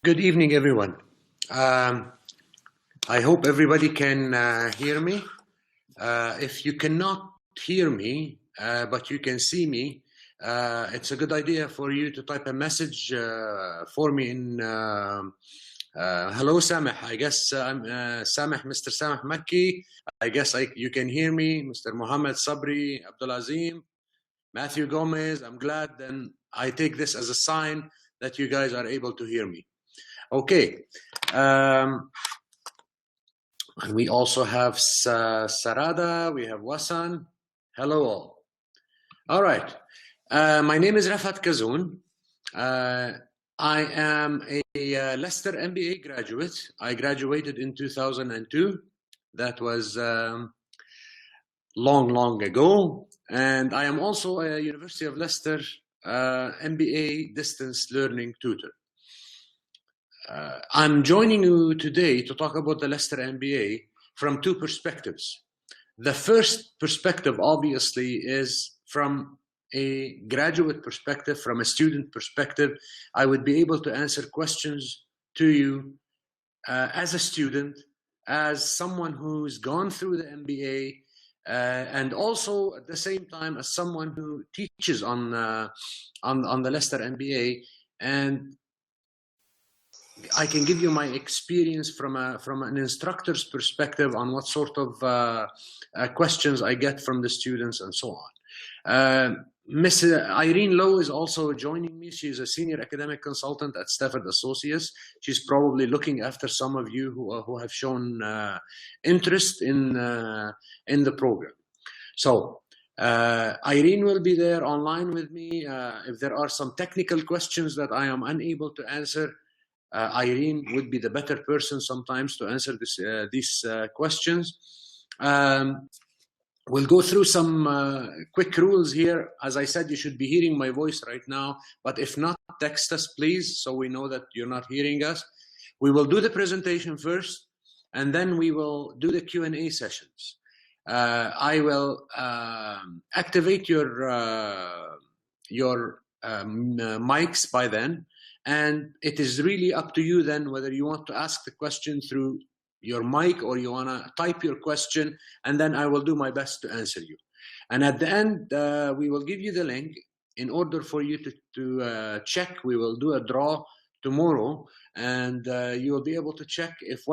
Good evening, everyone. I hope everybody can hear me. If you cannot hear me, but you can see me, it's a good idea for you to type a message for me in hello, Sameh. I guess I'm Sameh, Mr. Sameh Makki. I guess you can hear me, Mr. Mohammed Sabri, Abdul Azim, Matthew Gomez. I'm glad, and I take this as a sign that you guys are able to hear me. Okay, and we also have Sarada, we have Wasan. Hello all. All right, my name is Refaat Kazoun. I am a Leicester MBA graduate. I graduated in 2002. That was long ago. And I am also a University of Leicester MBA distance learning tutor. I'm joining you today to talk about the Leicester MBA from two perspectives. The first perspective, obviously, is from a graduate perspective, from a student perspective. I would be able to answer questions to you as a student, as someone who's gone through the MBA, and also at the same time as someone who teaches on the Leicester MBA. And I can give you my experience from an instructor's perspective on what sort of questions I get from the students and so on. Miss Irene Lowe is also joining me. She's a senior academic consultant at Stafford Associates. She's probably looking after some of you who have shown interest in the program. So Irene will be there online with me. If there are some technical questions that I am unable to answer, Irene would be the better person sometimes to answer these questions. We'll go through some quick rules here. As I said, you should be hearing my voice right now, but if not, text us, please, so we know that you're not hearing us. We will do the presentation first, and then we will do the Q&A sessions. I will activate your mics by then. And it is really up to you then whether you want to ask the question through your mic or you want to type your question, and then I will do my best to answer you. And at the end, we will give you the link in order for you to check. We will do a draw tomorrow, and you will be able to check if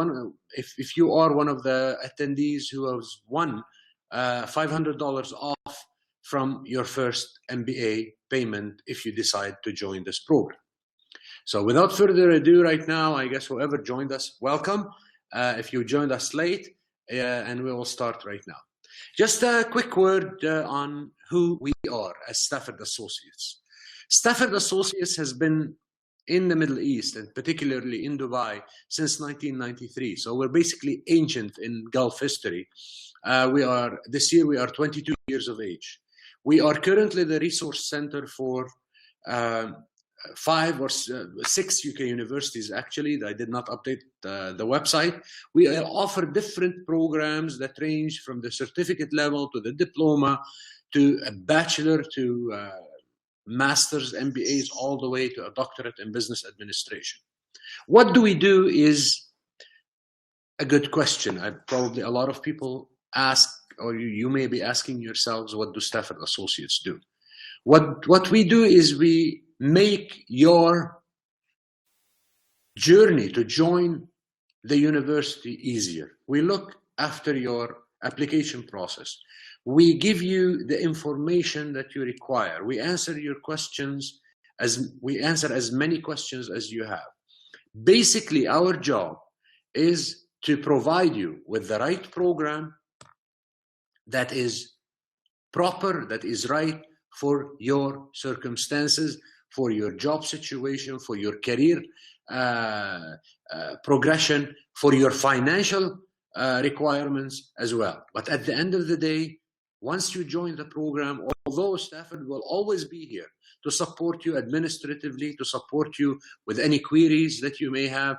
you are one of the attendees who has won $500 off from your first MBA payment if you decide to join this program. So without further ado, right now, I guess whoever joined us, welcome. If you joined us late, and we will start right now. Just a quick word on who we are as Stafford Associates. Stafford Associates has been in the Middle East, and particularly in Dubai, since 1993. So we're basically ancient in Gulf history. This year we are 22 years of age. We are currently the resource center for 5 or 6 UK universities, actually. I did not update the website. We offer different programs that range from the certificate level to the diploma to a bachelor to master's, MBAs, all the way to a doctorate in business administration. What do we do is a good question. Probably a lot of people ask, or you may be asking yourselves, what do Stafford Associates do? What we do is we make your journey to join the university easier. We look after your application process. We give you the information that you require. We answer your questions we answer as many questions as you have. Basically, our job is to provide you with the right program that is proper, that is right for your circumstances, for your job situation, for your career progression, for your financial requirements as well. But at the end of the day, once you join the program, although Stafford will always be here to support you administratively, to support you with any queries that you may have,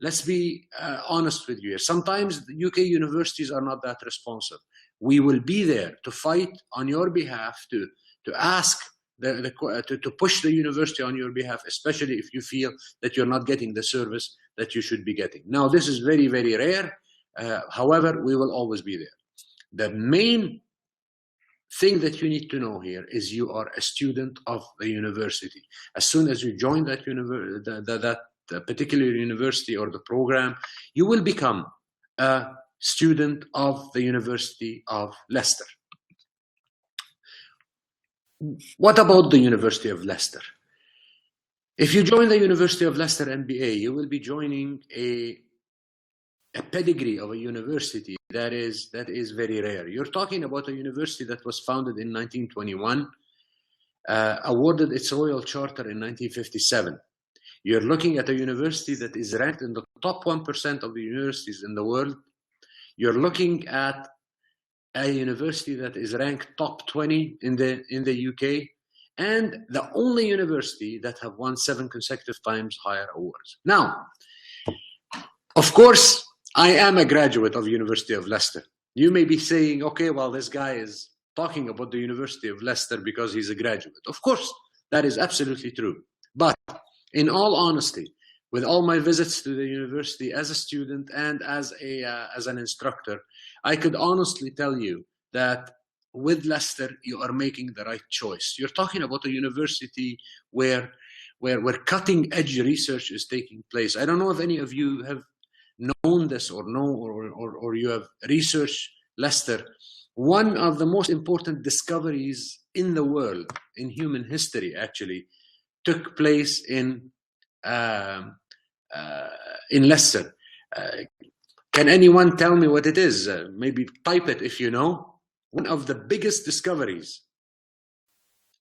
let's be honest with you. Sometimes the UK universities are not that responsive. We will be there to fight on your behalf, to ask to push the university on your behalf, especially if you feel that you're not getting the service that you should be getting. Now, this is very, very rare. However, we will always be there. The main thing that you need to know here is you are a student of the university. As soon as you join that particular university or the program, you will become a student of the University of Leicester. What about the University of Leicester? If you join the University of Leicester MBA, you will be joining a pedigree of a university that is very rare. You're talking about a university that was founded in 1921, awarded its royal charter in 1957. You're looking at a university that is ranked in the top 1% of the universities in the world. You're looking at a university that is ranked top 20 in the UK, and the only university that have won 7 consecutive times higher awards. Now, of course, I am a graduate of University of Leicester. You may be saying, okay, well, this guy is talking about the University of Leicester because he's a graduate. Of course, that is absolutely true. But in all honesty, with all my visits to the university as a student and as an instructor, I could honestly tell you that with Leicester, you are making the right choice. You're talking about a university where cutting-edge research is taking place. I don't know if any of you have known this or you have researched Leicester. One of the most important discoveries in the world, in human history actually, took place in Leicester. Can anyone tell me what it is? Maybe type it if you know. One of the biggest discoveries.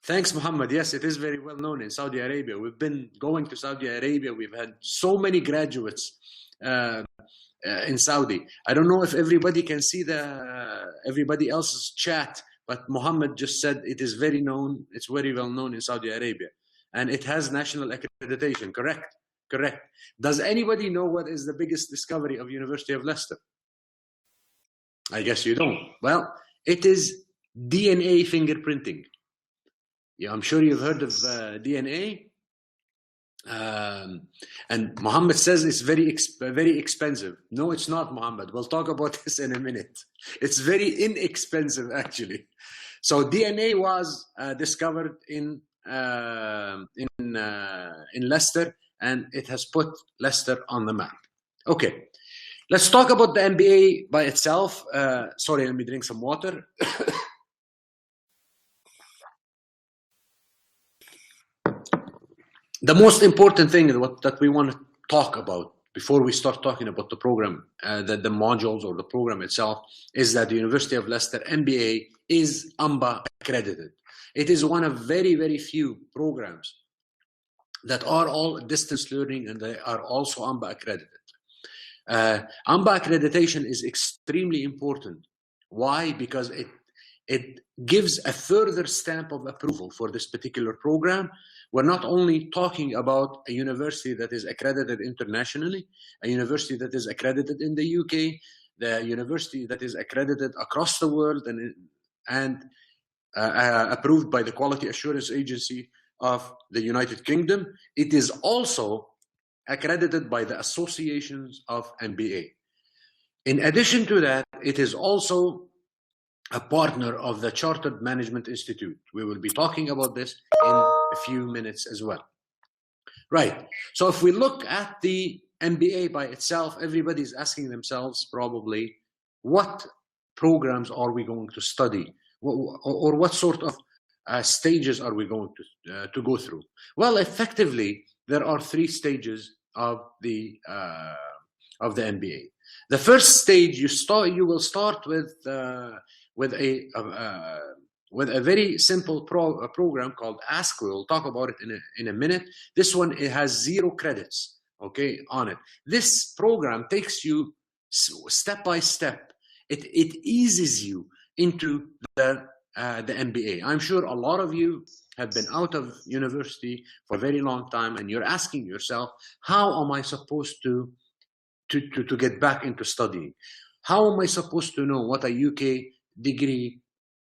Thanks, Muhammad. Yes, it is very well known in Saudi Arabia. We've been going to Saudi Arabia. We've had so many graduates in Saudi. I don't know if everybody can see everybody else's chat, but Muhammad just said it is very known. It's very well known in Saudi Arabia, and it has national accreditation. Correct. Correct. Does anybody know what is the biggest discovery of University of Leicester? I guess you don't. Well, it is DNA fingerprinting. Yeah, I'm sure you've heard of DNA. And Muhammad says it's very expensive. No, it's not, Muhammad. We'll talk about this in a minute. It's very inexpensive, actually. So DNA was discovered in Leicester, and it has put Leicester on the map. Okay, let's talk about the MBA by itself. Sorry, let me drink some water. The most important thing that we want to talk about before we start talking about the program, the modules or the program itself, is that the University of Leicester MBA is AMBA accredited. It is one of very, very few programs that are all distance learning, and they are also AMBA accredited. AMBA accreditation is extremely important. Why? Because it gives a further stamp of approval for this particular program. We're not only talking about a university that is accredited internationally, a university that is accredited in the UK, the university that is accredited across the world and approved by the Quality Assurance Agency of the United Kingdom. It is also accredited by the associations of MBA. In addition to that, it is also a partner of the Chartered Management Institute. We will be talking about this in a few minutes as well. Right. So if we look at the MBA by itself, everybody's asking themselves probably, what programs are we going to study? Or what sort of stages are we going to go through? Well, effectively, there are 3 stages of the MBA. The first stage, you will start with a very simple program called ASK. We'll talk about it in a minute. This one, it has 0 credits, okay, on it. This program takes you step by step. It eases you into the MBA. I'm sure a lot of you have been out of university for a very long time, and you're asking yourself, how am I supposed to get back into studying? How am I supposed to know what a UK degree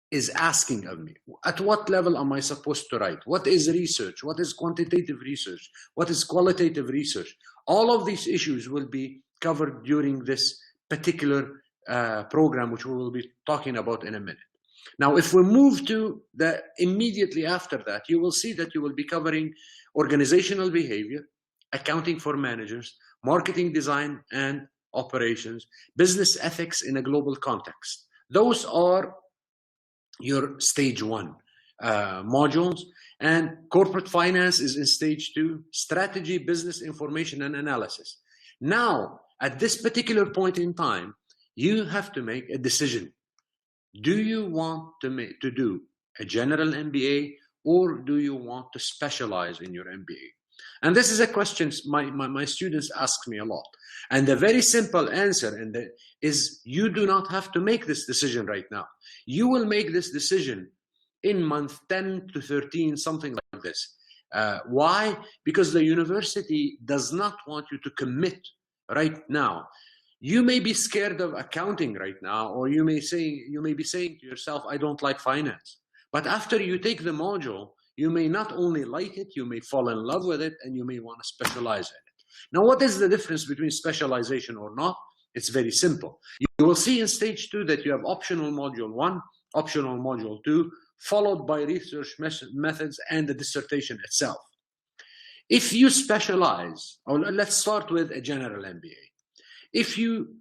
is asking of me. At what level am I supposed to write? What is research? What is quantitative research? What is qualitative research? All of these issues will be covered during this particular program, which we will be talking about in a minute. Now, if we move to the immediately after that, you will see that you will be covering organizational behavior, accounting for managers, marketing design and operations, business ethics in a global context. Those are your stage 1 modules, and corporate finance is in stage 2, strategy, business information and analysis. Now, at this particular point in time, you have to make a decision. Do you want to do a general MBA, or do you want to specialize in your MBA? And this is a question my students ask me a lot. And the very simple answer is you do not have to make this decision right now. You will make this decision in month 10 to 13, something like this. Why? Because the university does not want you to commit right now. You may be scared of accounting right now, or you may be saying to yourself, I don't like finance. But after you take the module, you may not only like it, you may fall in love with it, and you may want to specialize in it. Now, what is the difference between specialization or not? It's very simple. You will see in stage 2 that you have optional module 1, optional module 2, followed by research methods and the dissertation itself. If you specialize, or let's start with a general MBA. If you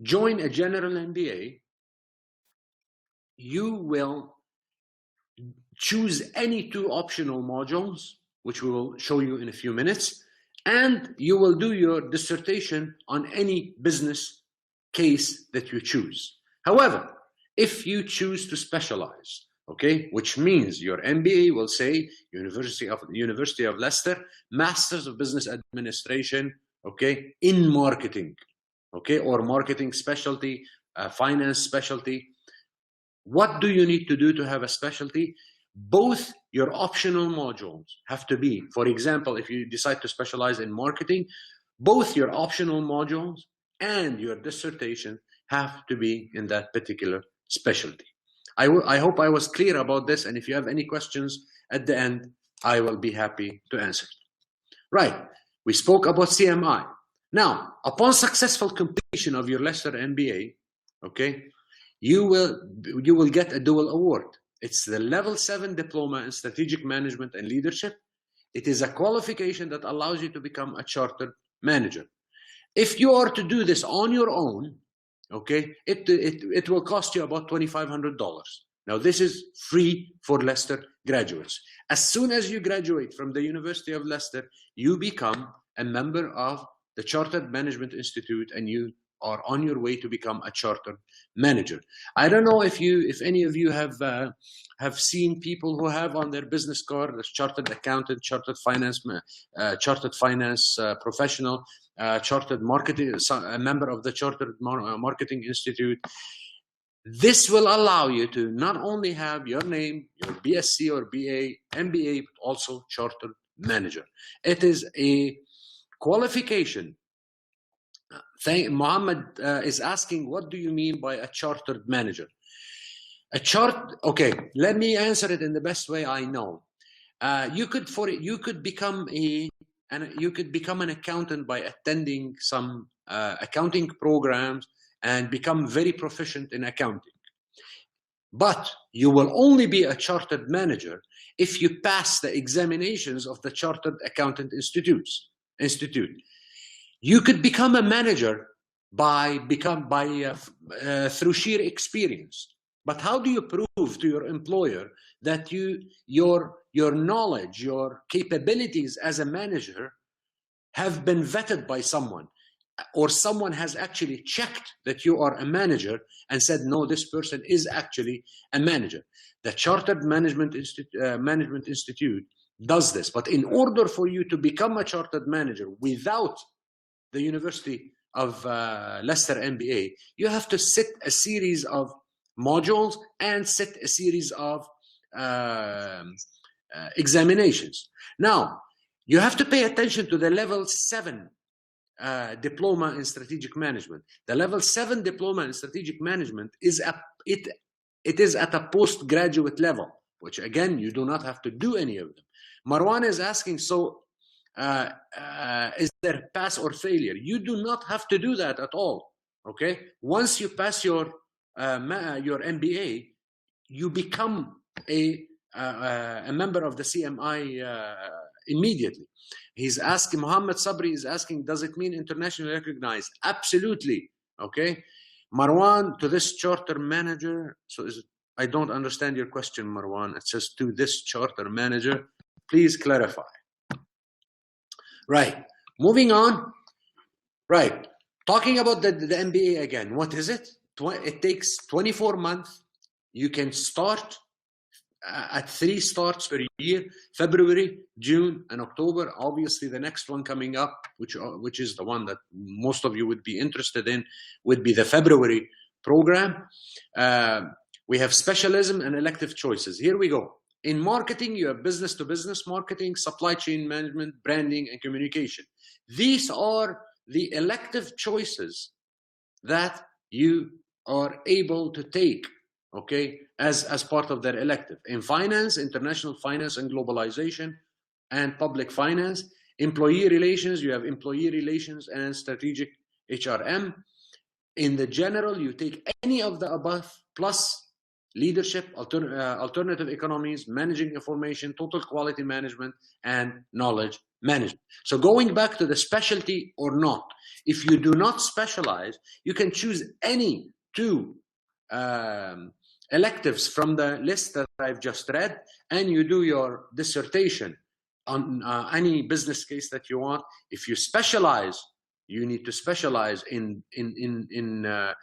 join a general MBA, you will choose any 2 optional modules, which we will show you in a few minutes, and you will do your dissertation on any business case that you choose. However, if you choose to specialize, okay, which means your MBA will say University of Leicester, Masters of Business Administration, okay, in marketing, okay, or marketing specialty, finance specialty. What do you need to do to have a specialty? Both your optional modules have to be, for example, if you decide to specialize in marketing, both your optional modules and your dissertation have to be in that particular specialty. I hope I was clear about this, and if you have any questions at the end, I will be happy to answer. Right, we spoke about CMI. Now, upon successful completion of your Leicester MBA, okay, you will get a dual award. It's the level 7 diploma in strategic management and leadership. It is a qualification that allows you to become a chartered manager. If you are to do this on your own, okay, it will cost you about $2,500. Now, this is free for Leicester graduates. As soon as you graduate from the University of Leicester, you become a member of the Chartered Management Institute, and you are on your way to become a chartered manager. I don't know if any of you have seen people who have on their business card as chartered accountant, chartered finance professional, chartered marketing, a member of the Chartered Marketing Institute. This will allow you to not only have your name, your BSc or BA, MBA, but also chartered manager. It is a qualification. Mohammed is asking, what do you mean by a chartered manager? Okay, let me answer it in the best way I know. You could become an accountant by attending some accounting programs and become very proficient in accounting. But you will only be a chartered manager if you pass the examinations of the Chartered Accountant Institute. You could become a manager through sheer experience. But how do you prove to your employer that your knowledge, your capabilities as a manager have been vetted by someone, or someone has actually checked that you are a manager and said, no, this person is actually a manager? The Chartered Management Institute does this. But in order for you to become a chartered manager without the University of Leicester MBA, you have to sit a series of modules and sit a series of examinations. Now, you have to pay attention to the level 7 diploma in strategic management. The level 7 diploma in strategic management it is at a postgraduate level, which again, you do not have to do any of them. Marwan is asking, so is there pass or failure? You do not have to do that at all, okay? Once you pass your MBA, you become a member of the CMI immediately. He's asking, Muhammad Sabri is asking, does it mean internationally recognized? Absolutely, okay? Marwan, to this charter manager, so is it, I don't understand your question, Marwan. It says to this charter manager, please clarify. Right, moving on. Right, talking about the MBA again, what is it? It takes 24 months. You can start at 3 starts per year: February, June, and October. Obviously, the next one coming up, which is the one that most of you would be interested in, would be the February program. We have specialism and elective choices. Here we go. In marketing, you have business-to-business marketing, supply chain management, branding, and communication. These are the elective choices that you are able to take, okay, as part of their elective. In finance, international finance and globalization, and public finance. Employee relations, you have employee relations and strategic HRM. In the general, you take any of the above, plus leadership, alternative economies, managing information, total quality management, and knowledge management. So going back to the specialty or not, if you do not specialize, you can choose any 2 electives from the list that I've just read, and you do your dissertation on any business case that you want. If you specialize, you need to specialize in the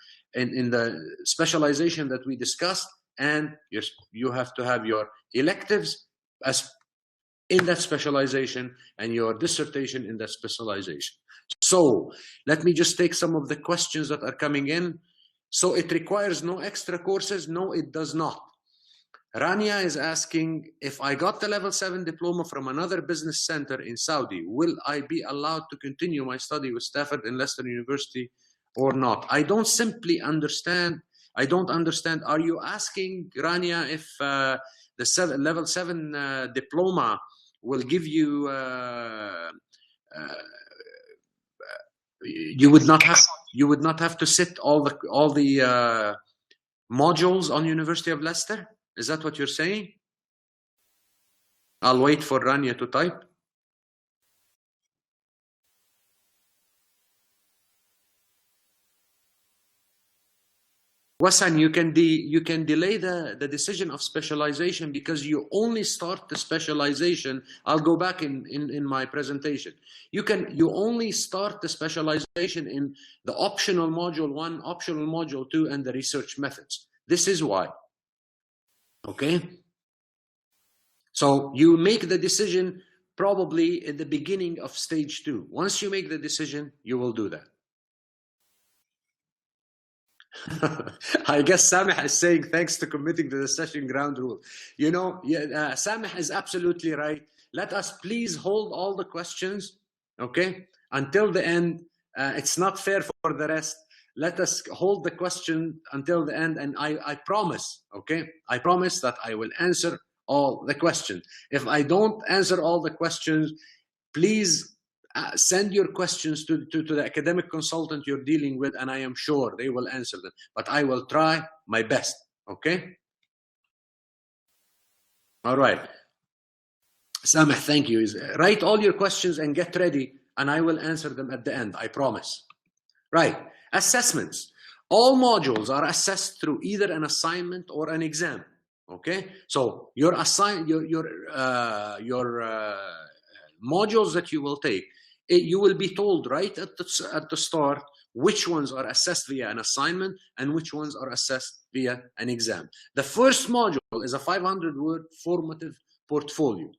specialization that we discussed, and you have to have your electives as in that specialization and your dissertation in that specialization. So let me just take some of the questions that are coming in. So it requires no extra courses? No, it does not. Rania is asking, if I got the level 7 diploma from another business center in Saudi, will I be allowed to continue my study with Stafford and Leicester University or not? I don't understand. Are you asking, Rania, if the level 7 diploma will give you, you would not have to sit all the modules on University of Leicester? Is that what you're saying? I'll wait for Rania to type. Wasan, you can delay the decision of specialization because you only start the specialization. I'll go back in my presentation. You only start the specialization in the optional module 1, optional module 2, and the research methods. This is why. Okay. So you make the decision probably at the beginning of stage 2. Once you make the decision, you will do that. I guess Samih is saying thanks to committing to the session ground rule. You know, Samih is absolutely right. Let us please hold all the questions, okay, until the end. It's not fair for the rest. Let us hold the question until the end, and I promise, okay, I promise that I will answer all the questions. If I don't answer all the questions, please send your questions to the academic consultant you're dealing with, and I am sure they will answer them. But I will try my best, okay? All right. Samih, thank you. Write all your questions and get ready, and I will answer them at the end, I promise. Right. Assessments. All modules are assessed through either an assignment or an exam, okay? So your modules that you will take, you will be told right at the start which ones are assessed via an assignment and which ones are assessed via an exam. The first module is a 500-word formative portfolio.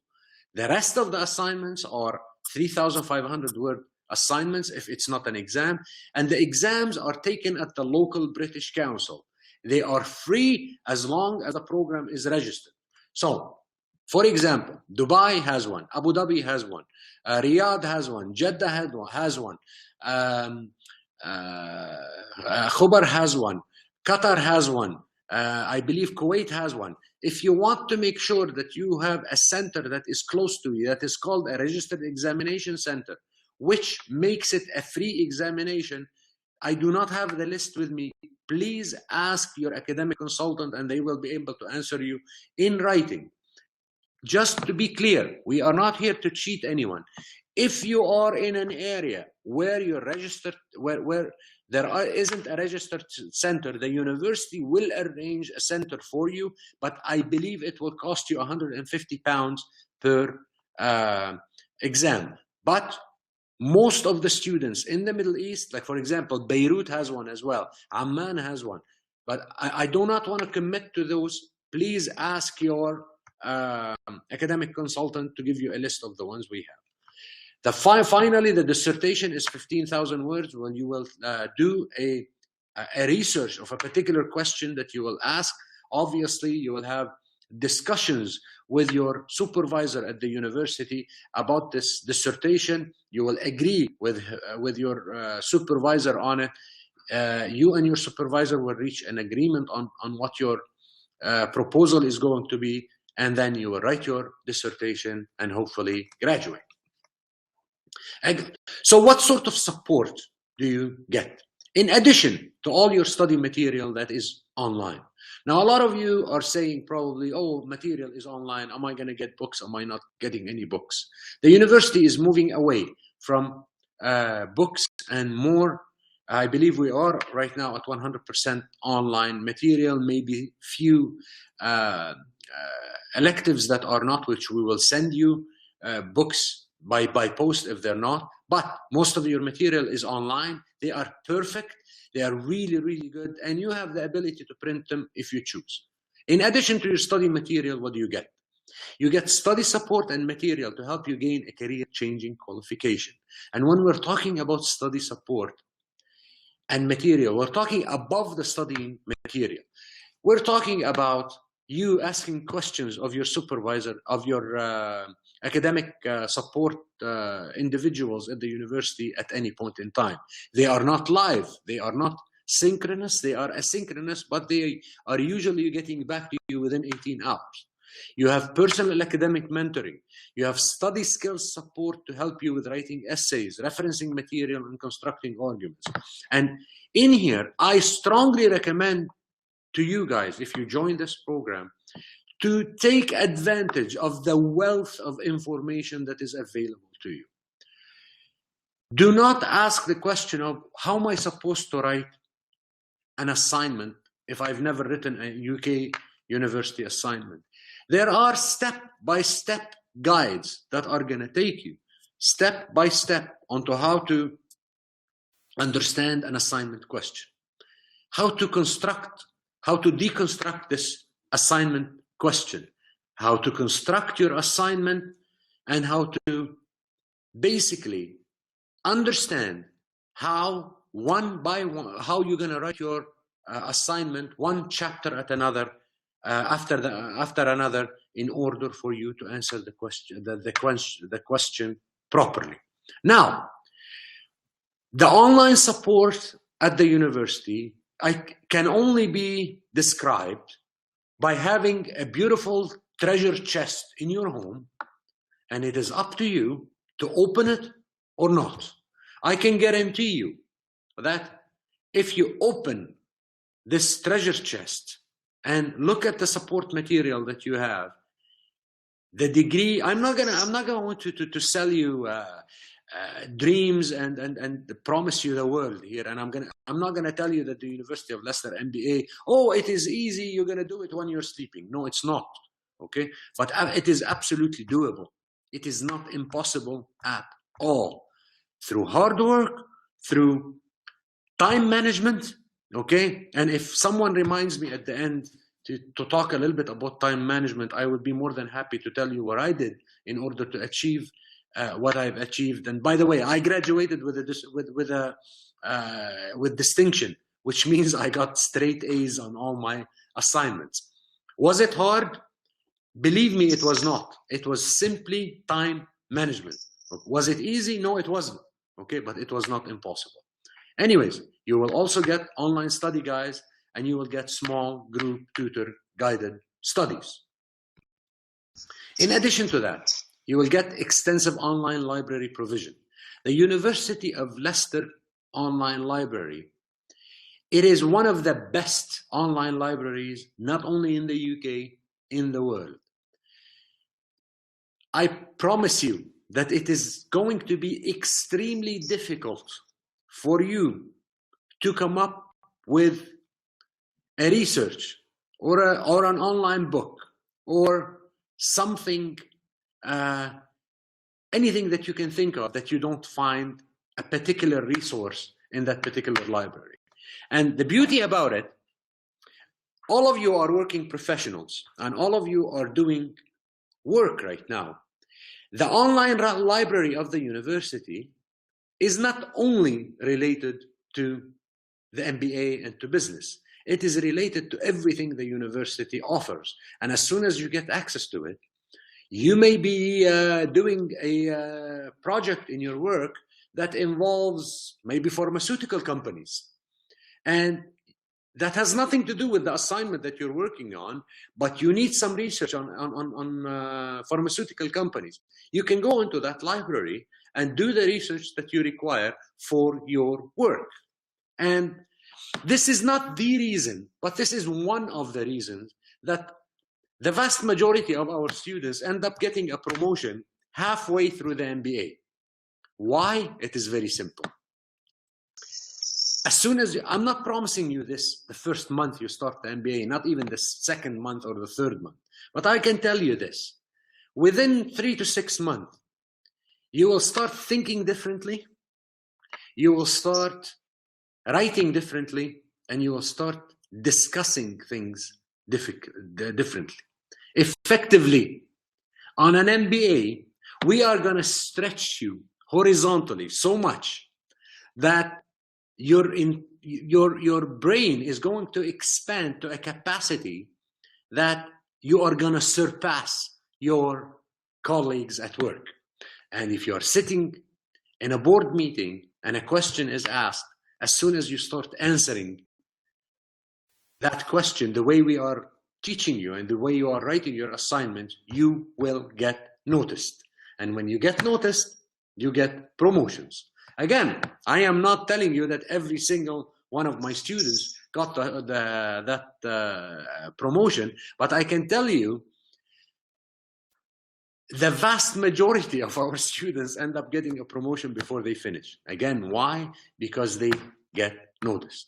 The rest of the assignments are 3,500-word assignments if it's not an exam, and the exams are taken at the local British Council. They are free as long as the program is registered. So, for example, Dubai has one, Abu Dhabi has one, Riyadh has one, Jeddah has one, Khobar has one, Qatar has one, I believe Kuwait has one. If you want to make sure that you have a center that is close to you, that is called a registered examination center, which makes it a free examination. I do not have the list with me. Please ask your academic consultant and they will be able to answer you in writing. Just to be clear, we are not here to cheat anyone. If you are in an area where you're registered, where there isn't a registered center, the university will arrange a center for you, but I believe it will cost you £150 per exam. But most of the students in the Middle East, like for example, Beirut has one as well, Amman has one, but I do not want to commit to those. Please ask your academic consultant to give you a list of the ones we have. Finally, the dissertation is 15,000 words when you will do a research of a particular question that you will ask. Obviously, you will have discussions with your supervisor at the university about this dissertation. You will agree with your supervisor on it. You and your supervisor will reach an agreement on what your proposal is going to be, and then you will write your dissertation and hopefully graduate. So what sort of support do you get in addition to all your study material that is online? Now, a lot of you are saying probably, oh, material is online. Am I going to get books? Am I not getting any books? The university is moving away from books and more. I believe we are right now at 100% online material, maybe few electives that are not, which we will send you books by post if they're not. But most of your material is online. They are perfect. They are really, really good. And you have the ability to print them if you choose. In addition to your study material, what do you get? You get study support and material to help you gain a career-changing qualification. And when we're talking about study support and material, we're talking above the studying material. We're talking about you asking questions of your supervisor, of your academic support individuals at the university at any point in time. They are not live, they are not synchronous, they are asynchronous, but they are usually getting back to you within 18 hours. You have personal academic mentoring. You have study skills support to help you with writing essays, referencing material, and constructing arguments. And in here, I strongly recommend to you guys, if you join this program, to take advantage of the wealth of information that is available to you. Do not ask the question of how am I supposed to write an assignment if I've never written a UK university assignment. There are step-by-step guides that are going to take you step-by-step onto how to understand an assignment question, how to deconstruct this assignment question, how to construct your assignment, and how to basically understand how one by one, how you're going to write your assignment one chapter at another, after another, in order for you to answer the question properly. Now, the online support at the university can only be described by having a beautiful treasure chest in your home, and it is up to you to open it or not. I can guarantee you that if you open this treasure chest and look at the support material that you have, the degree, I'm not going to sell you dreams and promise you the world here, and I'm not gonna tell you that the University of Leicester MBA, oh, it is easy, you're gonna do it when you're sleeping. No, it's not. Okay, but it is absolutely doable. It is not impossible at all. Through hard work, through time management. Okay, and if someone reminds me at the end to talk a little bit about time management, I would be more than happy to tell you what I did in order to achieve what I've achieved. And by the way, I graduated with distinction, which means I got straight A's on all my assignments. Was it hard? Believe me, it was not. It was simply time management. Was it easy? No, it wasn't. Okay, but it was not impossible. Anyways, you will also get online study guides and you will get small group tutor guided studies. In addition to that, you will get extensive online library provision. The University of Leicester online library, it is one of the best online libraries, not only in the UK, in the world. I promise you that it is going to be extremely difficult for you to come up with a research or an online book or something, anything that you can think of that you don't find a particular resource in that particular library. And the beauty about it, all of you are working professionals and all of you are doing work right now. The online library of the university is not only related to the MBA and to business. It is related to everything the university offers. And as soon as you get access to it, you may be doing a project in your work that involves maybe pharmaceutical companies. And that has nothing to do with the assignment that you're working on, but you need some research on pharmaceutical companies. You can go into that library and do the research that you require for your work. And this is not the reason, but this is one of the reasons that the vast majority of our students end up getting a promotion halfway through the MBA. Why? It is very simple. As soon as I'm not promising you this the first month you start the MBA, not even the second month or the third month, but I can tell you this. Within 3 to 6 months, you will start thinking differently, you will start writing differently, and you will start discussing things differently. Effectively, on an MBA, we are going to stretch you horizontally so much that your brain is going to expand to a capacity that you are going to surpass your colleagues at work. And if you're sitting in a board meeting and a question is asked, as soon as you start answering that question the way we are teaching you and the way you are writing your assignment, you will get noticed. And when you get noticed, you get promotions. Again, I am not telling you that every single one of my students got that promotion, but I can tell you the vast majority of our students end up getting a promotion before they finish. Again, why? Because they get noticed.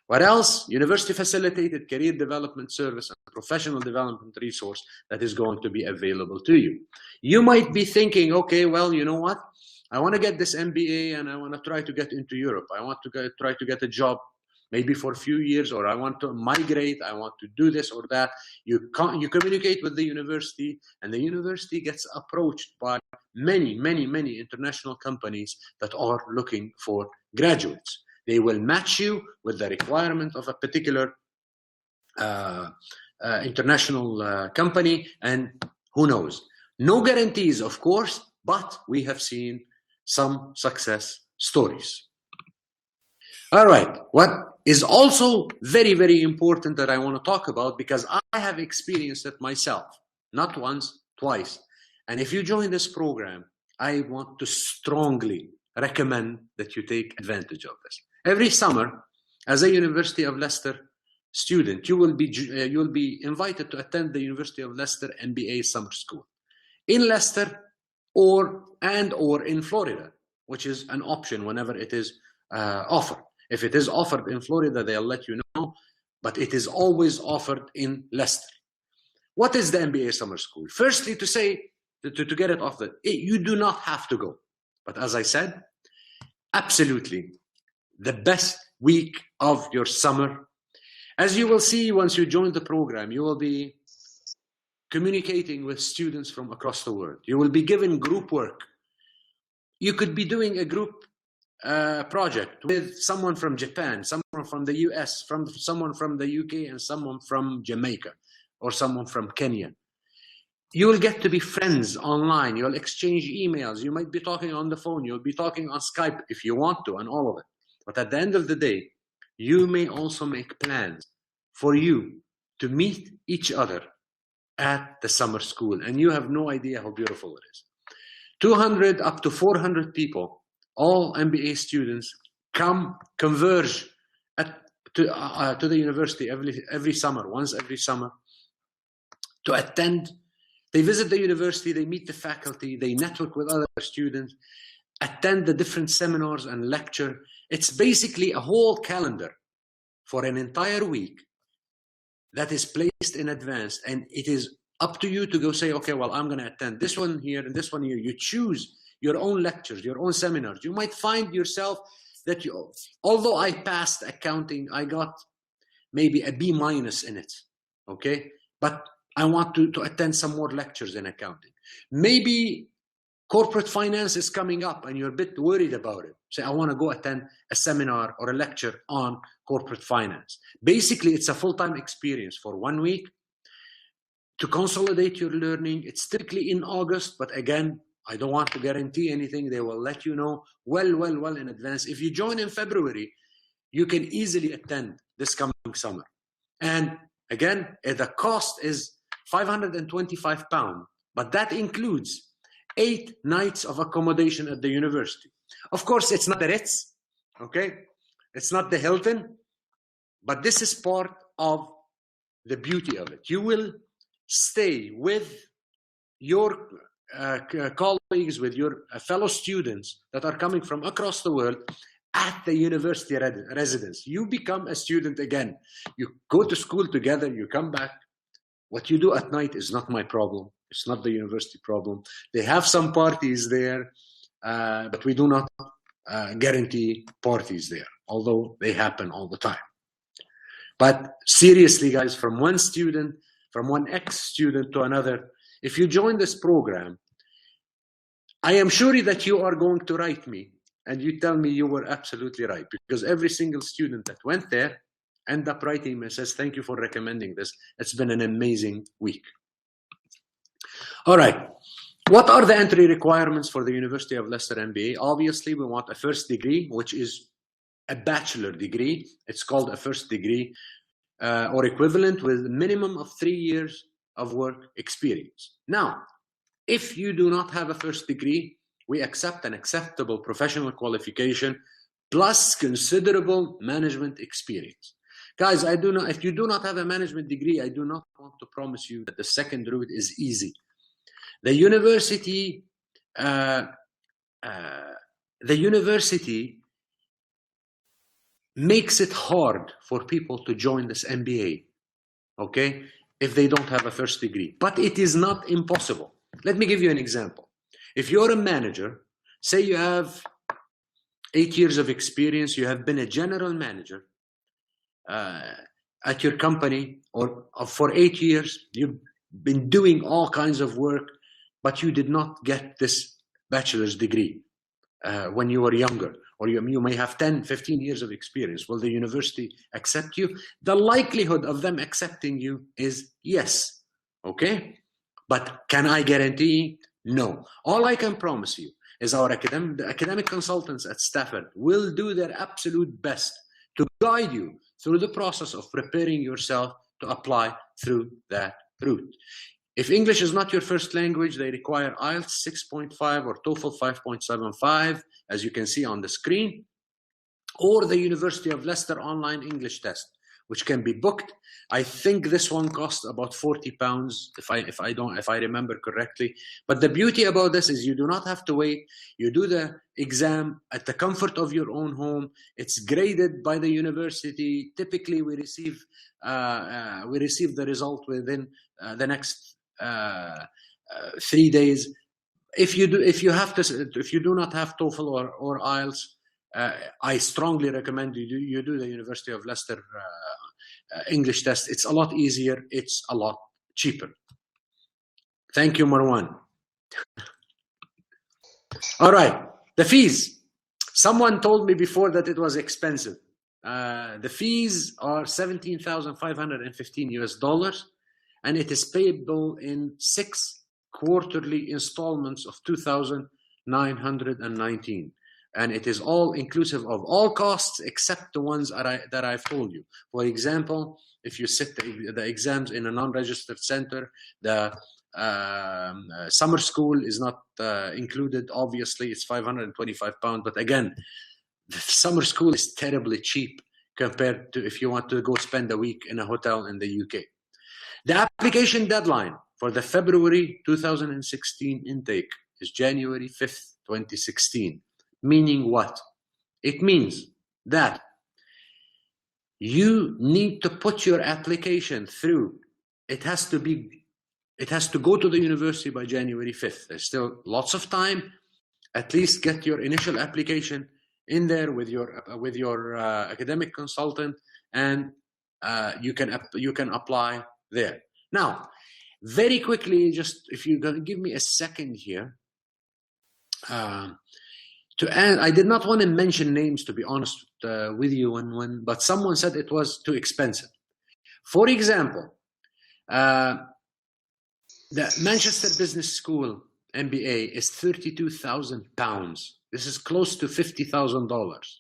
What else? University facilitated career development service and professional development resource that is going to be available to you. You might be thinking, okay, well, you know what? I want to get this MBA and I want to try to get into Europe. I want to try to get a job maybe for a few years, or I want to migrate. I want to do this or that. You communicate with the university, and the university gets approached by many international companies that are looking for graduates. They will match you with the requirement of a particular international company, and who knows? No guarantees, of course, but we have seen some success stories. All right, what is also very important that I want to talk about, because I have experienced it myself, not once, twice. And if you join this program, I want to strongly recommend that you take advantage of this. Every summer, as a University of Leicester student, you will be invited to attend the University of Leicester MBA summer school in Leicester or in Florida, which is an option whenever it is offered. If it is offered in Florida, they'll let you know, but it is always offered in Leicester. What is the MBA summer school? Firstly, to get it off you do not have to go. But as I said, absolutely the best week of your summer. As you will see once you join the program, you will be communicating with students from across the world. You will be given group work. You could be doing a group project with someone from Japan, someone from the US, someone from the UK, and someone from Jamaica, or someone from Kenya. You will get to be friends online. You'll exchange emails. You might be talking on the phone. You'll be talking on Skype if you want to, and all of it. But at the end of the day, you may also make plans for you to meet each other at the summer school, and you have no idea how beautiful it is. 200 up to 400 people, all MBA students, converge to the university every summer, once every summer, to attend. They visit the university, they meet the faculty, they network with other students, attend the different seminars and lecture. It's basically a whole calendar for an entire week that is placed in advance, and it is up to you to go say, okay, well, I'm going to attend this one here and this one here. You choose your own lectures, your own seminars. You might find yourself that although I passed accounting, I got maybe a B- in it, okay? But I want to attend some more lectures in accounting. Maybe corporate finance is coming up and you're a bit worried about it. Say, I want to go attend a seminar or a lecture on corporate finance. Basically, it's a full-time experience for 1 week to consolidate your learning. It's typically in August, but again, I don't want to guarantee anything. They will let you know well in advance. If you join in February, you can easily attend this coming summer. And again, the cost is £525, but that includes 8 nights of accommodation at the university. Of course, it's not the Ritz, okay? It's not the Hilton, but this is part of the beauty of it. You will stay with your colleagues, with your fellow students that are coming from across the world at the university residence. You become a student again. You go to school together, you come back. What you do at night is not my problem. It's not the university problem. They have some parties there, but we do not guarantee parties there, although they happen all the time. But seriously, guys, from one student, from one ex-student to another, if you join this program, I am sure that you are going to write me and you tell me you were absolutely right, because every single student that went there end up writing me and says, thank you for recommending this. It's been an amazing week. All right. What are the entry requirements for the University of Leicester MBA? Obviously, we want a first degree, which is a bachelor degree. It's called a first degree or equivalent, with a minimum of 3 years of work experience. Now, if you do not have a first degree, we accept an acceptable professional qualification plus considerable management experience. Guys, if you do not have a management degree, I do not want to promise you that the second route is easy. The university makes it hard for people to join this MBA, okay, if they don't have a first degree. But it is not impossible. Let me give you an example. If you're a manager, say you have 8 years of experience, you have been a general manager at your company, or for 8 years, you've been doing all kinds of work, but you did not get this bachelor's degree when you were younger, or you may have 10, 15 years of experience. Will the university accept you? The likelihood of them accepting you is yes, okay? But can I guarantee? No. All I can promise you is our academic consultants at Stafford will do their absolute best to guide you through the process of preparing yourself to apply through that route. If English is not your first language, they require IELTS 6.5 or TOEFL 5.75, as you can see on the screen, or the University of Leicester online English test, which can be booked. I think this one costs about £40, if I remember correctly. But the beauty about this is you do not have to wait. You do the exam at the comfort of your own home. It's graded by the university. Typically, we receive the result within the next 3 days. If you do not have TOEFL or IELTS, I strongly recommend you do the University of Leicester English test. It's a lot easier. It's a lot cheaper. Thank you, Marwan. All right, the fees. Someone told me before that it was expensive. The fees are $17,515 and it is payable in 6 quarterly installments of 2,919. and it is all inclusive of all costs except the ones that I've told you. For example, if you sit the exams in a non-registered center, the summer school is not included. Obviously, it's £525. But again, the summer school is terribly cheap compared to if you want to go spend a week in a hotel in the UK. The application deadline for the February 2016 intake is January 5th, 2016. Meaning what? It means that you need to put your application through. It has to go to the university by January 5th. There's still lots of time. At least get your initial application in there with your academic consultant, and you can apply there. Now, very quickly, just if you're going to give me a second here. I did not want to mention names, to be honest with you, but someone said it was too expensive. For example, the Manchester Business School MBA is £32,000. This is close to $50,000.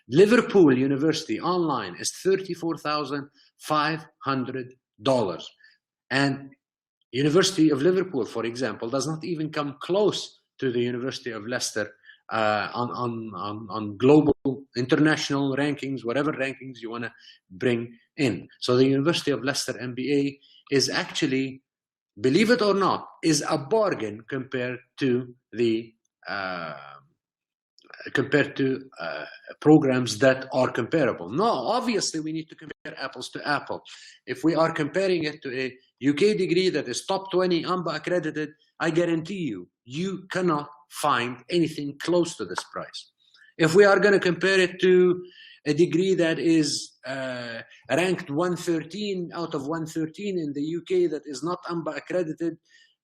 Liverpool University online is $34,500. And University of Liverpool, for example, does not even come close to the University of Leicester on global, international rankings, whatever rankings you want to bring in. So the University of Leicester MBA is actually, believe it or not, is a bargain compared to the programs that are comparable. No, obviously we need to compare apples to apples. If we are comparing it to a UK degree that is top 20 AMBA accredited, I guarantee you cannot find anything close to this price. If we are going to compare it to a degree that is ranked 113 out of 113 in the UK that is not AMBA accredited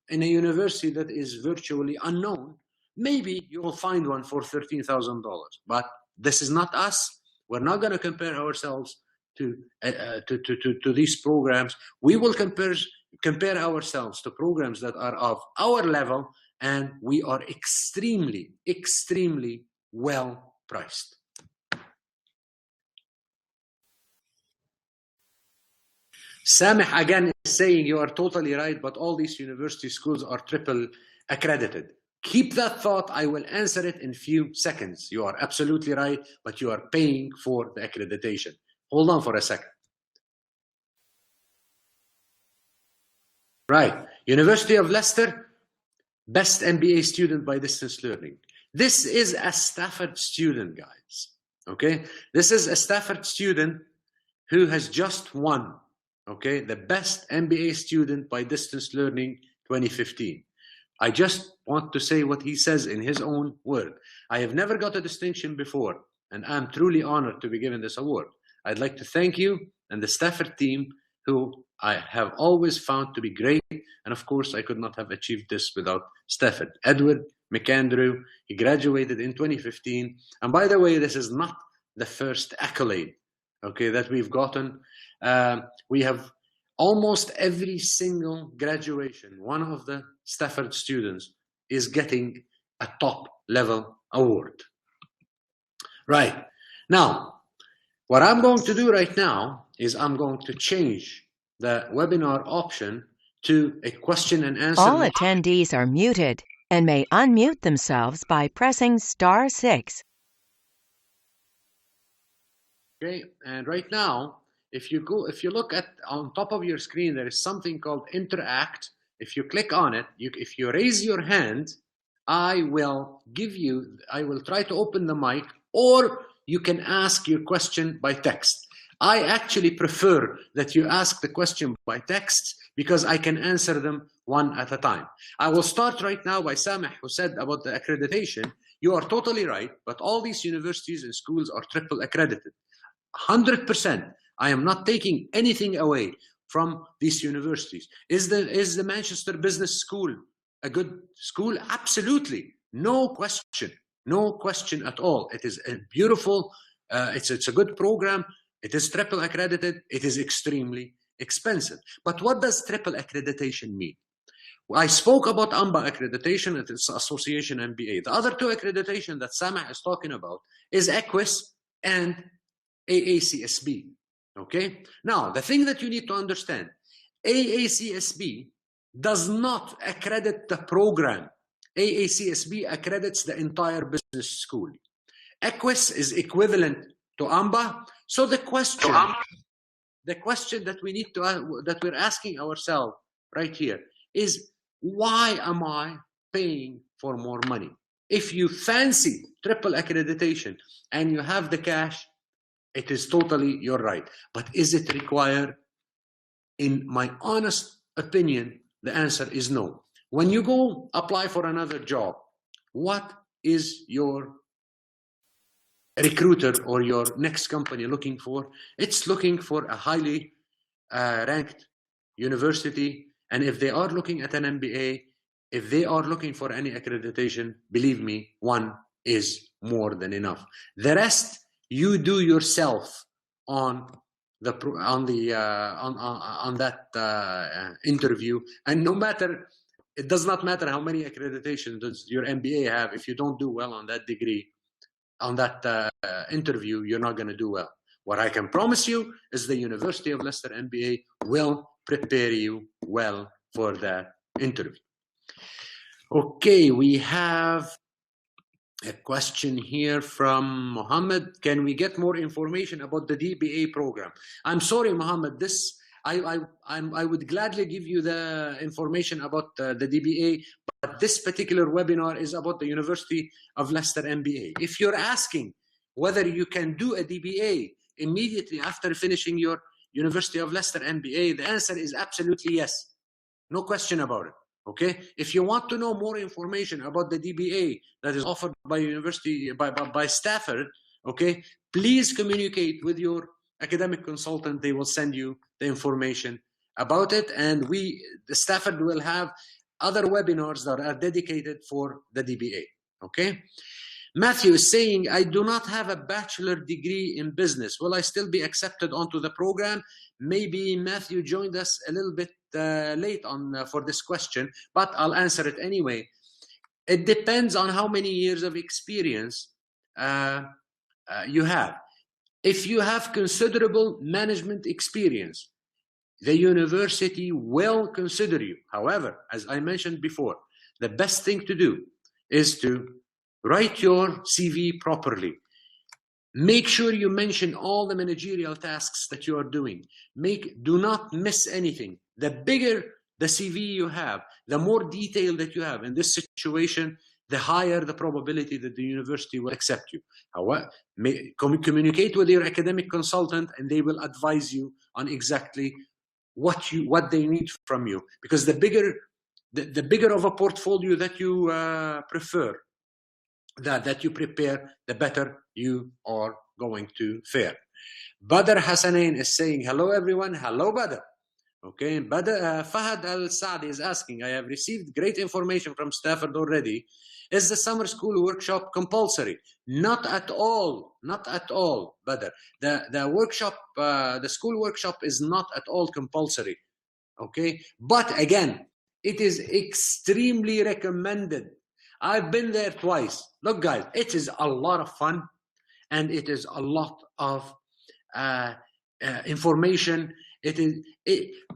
in a university that is virtually unknown, maybe you will find one for $13,000. But this is not us. We're not going to compare ourselves to these programs. We will compare ourselves to programs that are of our level, and we are extremely, extremely well priced. Samih again is saying you are totally right, but all these university schools are triple accredited. Keep that thought. I will answer it in few seconds. You are absolutely right, but you are paying for the accreditation. Hold on for a second. Right. University of Leicester, best MBA student by distance learning. This is a Stafford student, guys. Okay. This is a Stafford student who has just won, okay, the best MBA student by distance learning 2015. I just want to say what he says in his own word. I have never got a distinction before, and I'm truly honored to be given this award. I'd like to thank you and the Stafford team, who I have always found to be great. And of course, I could not have achieved this without Stafford. Edward McAndrew, he graduated in 2015. And by the way, this is not the first accolade, okay, that we've gotten. We have almost every single graduation, one of the Stafford students is getting a top level award. Right. Now, what I'm going to do right now is I'm going to change the webinar option to a question and answer. All attendees are muted and may unmute themselves by pressing *6. Okay, and right now, if you look at on top of your screen, there is something called Interact. If you click on it, if you raise your hand, I will try to open the mic, or you can ask your question by text. I actually prefer that you ask the question by text because I can answer them one at a time. I will start right now by Samih, who said about the accreditation. You are totally right, but all these universities and schools are triple accredited. 100%. I am not taking anything away from these universities. Is the Manchester Business School a good school? Absolutely. No question. No question at all. It is a beautiful, it's a good program. It is triple accredited. It is extremely expensive. But what does triple accreditation mean? I spoke about AMBA accreditation and its association MBA. The other two accreditation that Samah is talking about is EQUIS and AACSB. Okay? Now, the thing that you need to understand, AACSB does not accredit the program. AACSB accredits the entire business school. EQUIS is equivalent to AMBA. So the question that we need to that we're asking ourselves right here is, why am I paying for more money? If you fancy triple accreditation and you have the cash, it is totally your right. But is it required? In my honest opinion, the answer is no. When you go apply for another job, what is your recruiter or your next company looking for? It's looking for a highly ranked university. And if they are looking at an MBA, if they are looking for any accreditation, believe me, one is more than enough. The rest you do yourself on that interview. And no matter, it does not matter how many accreditations does your MBA have. If you don't do well on that degree, on that interview, you're not going to do well. What I can promise you is the University of Leicester MBA will prepare you well for that interview. Okay, we have a question here from Mohammed. Can we get more information about the DBA program? I'm sorry, Mohammed. I would gladly give you the information about the DBA, but this particular webinar is about the University of Leicester MBA. If you're asking whether you can do a DBA immediately after finishing your University of Leicester MBA, the answer is absolutely yes. No question about it. Okay. If you want to know more information about the DBA that is offered by by Stafford, okay, please communicate with your academic consultant. They will send you the information about it, and the Stafford will have other webinars that are dedicated for the DBA. Okay. Matthew is saying, I do not have a bachelor degree in business. Will I still be accepted onto the program? Maybe Matthew joined us a little bit late on for this question, but I'll answer it anyway. It depends on how many years of experience you have. If you have considerable management experience, the university will consider you. However, as I mentioned before, the best thing to do is to write your CV properly. Make sure you mention all the managerial tasks that you are doing. Do not miss anything. The bigger the CV you have, the more detail that you have in this situation, the higher the probability that the university will accept you. However, communicate with your academic consultant and they will advise you on exactly what they need from you. Because the bigger of a portfolio that you prefer, that you prepare, the better you are going to fare. Badr Hassanain is saying, hello everyone. Hello Badr. Okay, Fahad Al-Saadi is asking, I have received great information from Stafford already. Is the summer school workshop compulsory? Not at all. Not at all, Badr. The workshop, the school workshop is not at all compulsory. Okay, but again, it is extremely recommended. I've been there twice. Look, guys, it is a lot of fun, and it is a lot of information.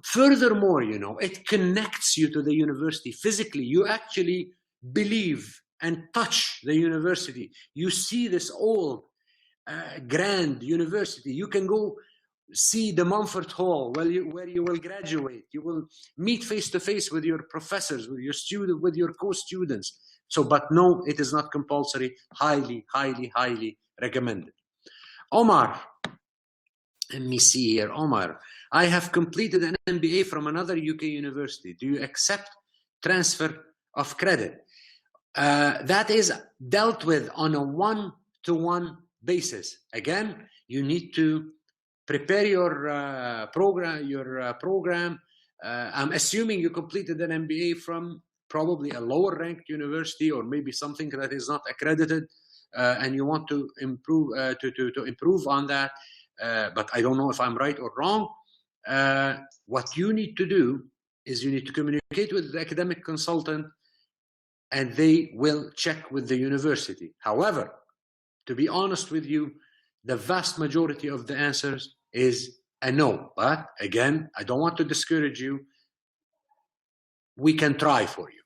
Furthermore, you know, it connects you to the university physically. You actually believe and touch the university. You see this old, grand university. You can go see the Mumford Hall where you will graduate. You will meet face to face with your professors, with your co-students. So, but no, it is not compulsory. Highly, highly, highly recommended. Omar, let me see here. Omar, I have completed an MBA from another UK university. Do you accept transfer of credit? That is dealt with on a one-to-one basis. Again, you need to prepare your program. I'm assuming you completed an MBA from probably a lower ranked university, or maybe something that is not accredited, and you want to improve to improve on that. But I don't know if I'm right or wrong. What you need to do is you need to communicate with the academic consultant and they will check with the university. However, to be honest with you, the vast majority of the answers is a no. But again, I don't want to discourage you. We can try for you.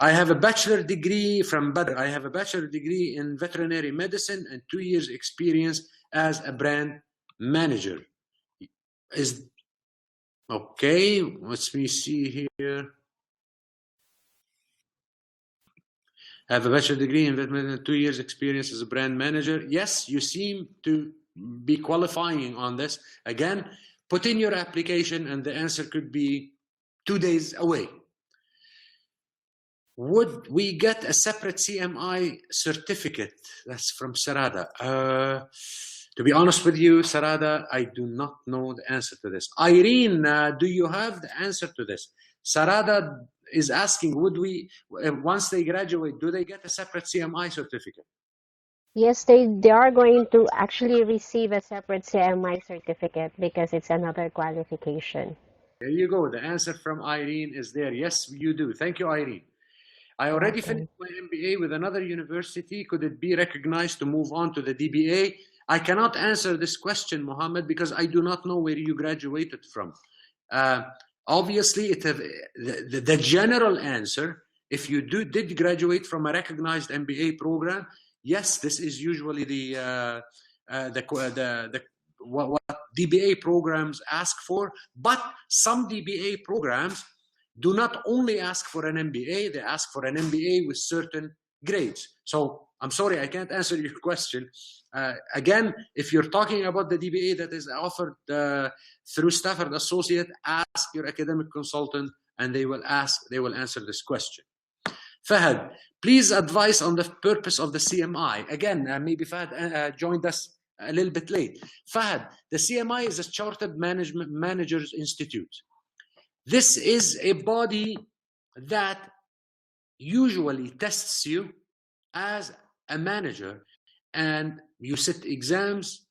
I have a bachelor degree from Badr. I have a bachelor degree in veterinary medicine and 2 years experience as a brand manager. Okay, let me see here. I have a bachelor degree in veterinary and 2 years experience as a brand manager. Yes, you seem to be qualifying on this. Again, put in your application and the answer could be 2 days away. Would we get a separate CMI certificate? That's from Sarada. To be honest with you, Sarada, I do not know the answer to this. Irene, do you have the answer to this? Sarada is asking, would we, once they graduate, do they get a separate CMI certificate? Yes, they are going to actually receive a separate CMI certificate because it's another qualification. There you go. The answer from Irene is there. Yes, you do. Thank you, Irene. I already finished my MBA with another university. Could it be recognized to move on to the DBA? I cannot answer this question, Mohammed, because I do not know where you graduated from. Obviously, the general answer, if you did graduate from a recognized MBA program, yes, this is usually what DBA programs ask for. But some DBA programs do not only ask for an MBA, they ask for an MBA with certain grades. So I'm sorry, I can't answer your question. Again, if you're talking about the DBA that is offered through Stafford Associate, ask your academic consultant and they will answer this question. Fahad, please advise on the purpose of the CMI. Again, maybe Fahad joined us a little bit late. Fahad, the CMI is a Chartered Managers Institute. This is a body that usually tests you as a manager, and you sit exams,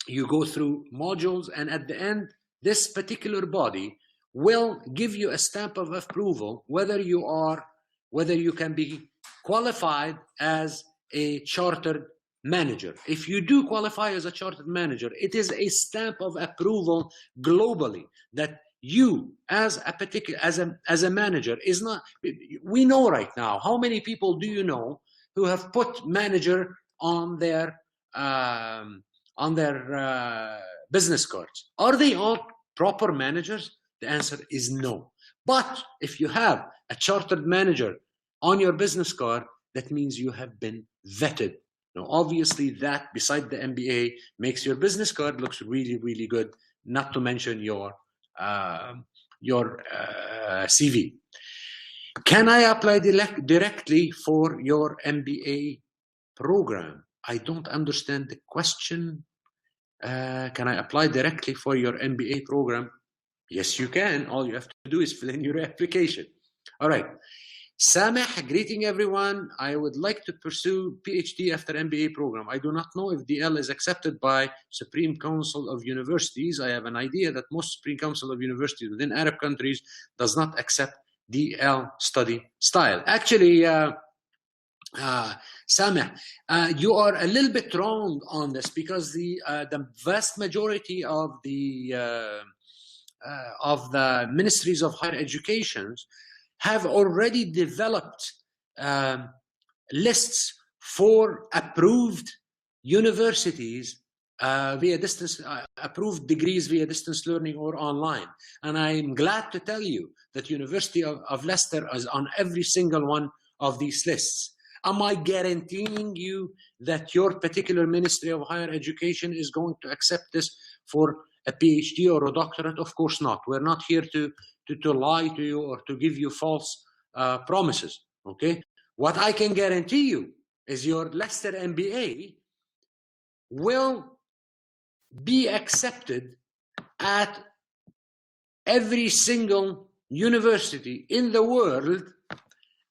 you go through modules, and at the end, this particular body will give you a stamp of approval whether you can be qualified as a chartered manager. If you do qualify as a chartered manager, it is a stamp of approval globally that you as a manager is not. We know right now, how many people do you know who have put manager on their business cards? Are they all proper managers? The answer is no. But if you have a chartered manager on your business card, that means you have been vetted. Now, obviously, that beside the MBA makes your business card looks really, really good. Not to mention your CV. Can I apply directly for your MBA program? I don't understand the question. Can I apply directly for your MBA program? Yes, you can. All you have to do is fill in your application. All right. Sameh, greeting everyone. I would like to pursue PhD after MBA program. I do not know if DL is accepted by Supreme Council of Universities. I have an idea that most Supreme Council of Universities within Arab countries does not accept DL study style. Actually, Sameh, you are a little bit wrong on this because the vast majority of the ministries of higher education have already developed lists for approved universities via distance, approved degrees via distance learning or online. And I'm glad to tell you that University of Leicester is on every single one of these lists. Am I guaranteeing you that your particular Ministry of Higher Education is going to accept this for a PhD or a doctorate? Of course not. We're not here to lie to you or to give you false promises, okay? What I can guarantee you is your Leicester MBA will be accepted at every single university in the world,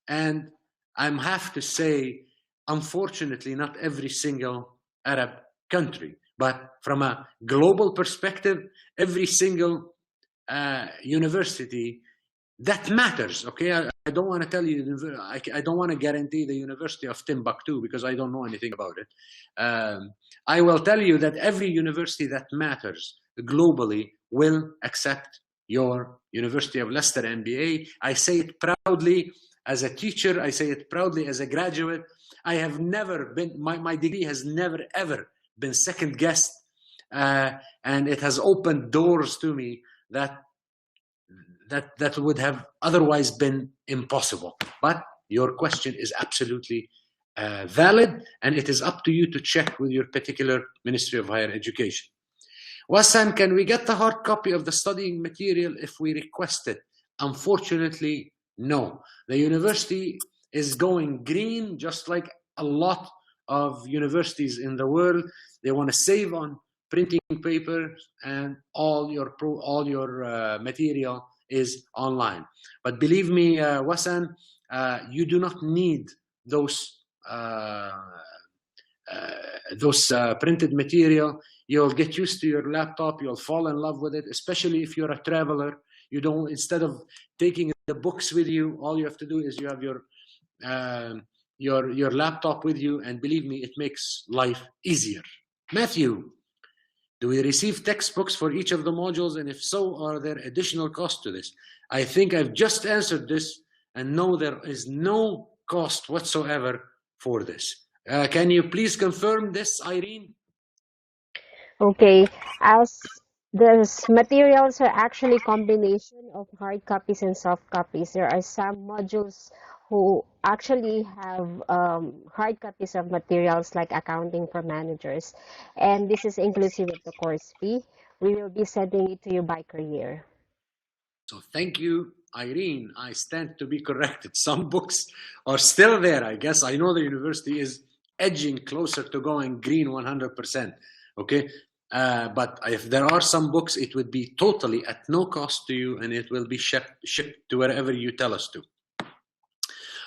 and I have to say, unfortunately, not every single Arab country, but from a global perspective, every single university that matters. Okay, I don't want to tell you, I don't want to guarantee the University of Timbuktu because I don't know anything about it. I will tell you that every university that matters globally will accept your University of Leicester MBA. I say it proudly as a teacher. I say it proudly as a graduate. I have never been, my degree has never ever been second guessed, and it has opened doors to me that would have otherwise been impossible. But your question is absolutely valid, and it is up to you to check with your particular Ministry of Higher Education. Wasan, can we get the hard copy of the studying material if we request it? Unfortunately, no. The university is going green, just like a lot of universities in the world. They want to save on printing paper, and all your material is online. But believe me, Wasan, you do not need those printed material. You'll get used to your laptop. You'll fall in love with it, especially if you're a traveler. You don't, instead of taking the books with you, all you have to do is you have your laptop with you, and believe me, it makes life easier. Matthew, do we receive textbooks for each of the modules? And if so, are there additional costs to this? I think I've just answered this, and no, there is no cost whatsoever for this. Can you please confirm this, Irene? Okay, as the materials are actually combination of hard copies and soft copies. There are some modules who actually have hard copies of materials like accounting for managers, and this is inclusive of the course fee. We will be sending it to you by courier. So thank you, Irene. I stand to be corrected. Some books are still there, I guess. I know the university is edging closer to going green 100%. Okay. But if there are some books, it would be totally at no cost to you, and it will be shipped to wherever you tell us to.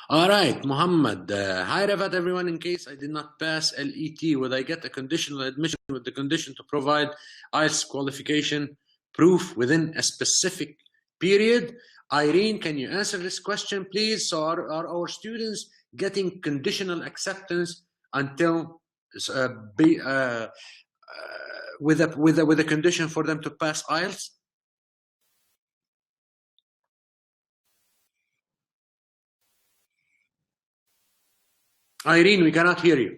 All right, Muhammad. Hi, Refaat, everyone. In case I did not pass LET, would I get a conditional admission with the condition to provide IELTS qualification proof within a specific period? Irene, can you answer this question, please? So are our students getting conditional acceptance until with a condition for them to pass IELTS? Irene, we cannot hear you.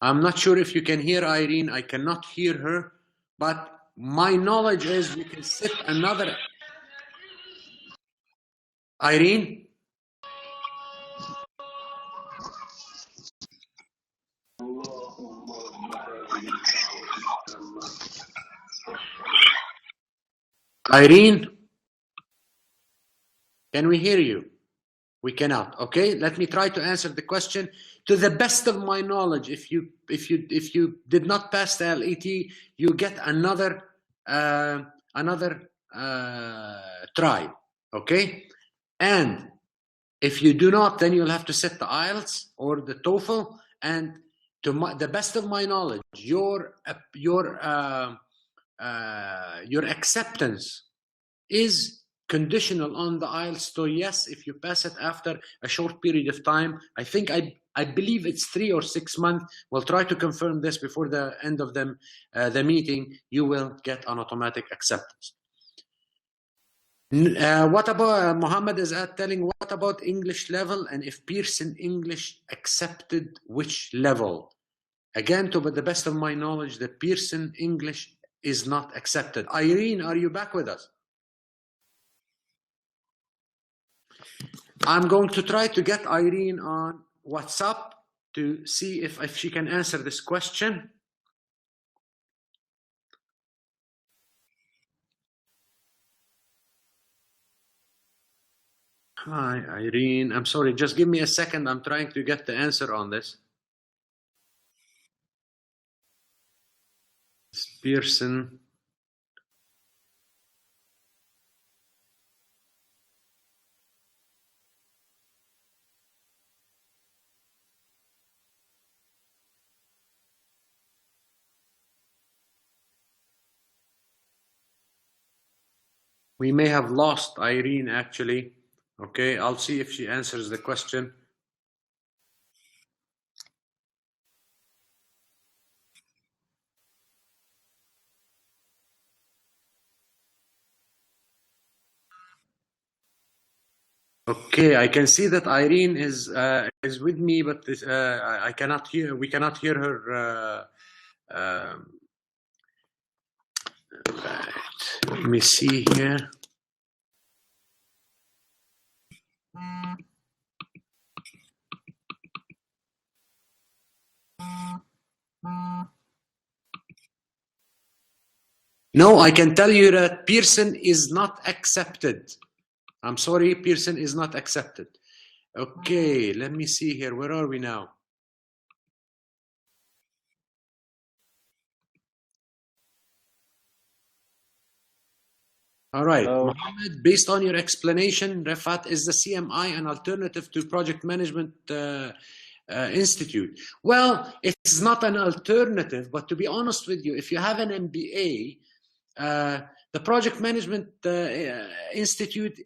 I'm not sure if you can hear Irene. I cannot hear her, but my knowledge is we can sit another. Irene? Irene? Can we hear you? We cannot. Okay, let me try to answer the question. To the best of my knowledge, if you did not pass the LET, you get another try. Okay, and if you do not, then you'll have to set the IELTS or the TOEFL. And to the best of my knowledge, your acceptance is conditional on the IELTS. So yes, if you pass it after a short period of time, I think I believe it's 3 or 6 months. We'll try to confirm this before the end of the meeting. You will get an automatic acceptance. What about Muhammad is telling? What about English level, and if Pearson English accepted which level? Again, to the best of my knowledge, the Pearson English is not accepted. Irene, are you back with us? I'm going to try to get Irene on WhatsApp to see if she can answer this question. Hi, Irene. I'm sorry. Just give me a second. I'm trying to get the answer on this. Pearson. We may have lost Irene actually. Okay, I'll see if she answers the question. Okay, I can see that Irene is with me, but I cannot hear. We cannot hear her. Right. Let me see here. No, I can tell you that Pearson is not accepted. I'm sorry, Pearson is not accepted. Okay, let me see here. Where are we now? All right, Mohammed, based on your explanation, Refaat, is the CMI an alternative to Project Management Institute? Well, it's not an alternative, but to be honest with you, if you have an MBA, the Project Management Institute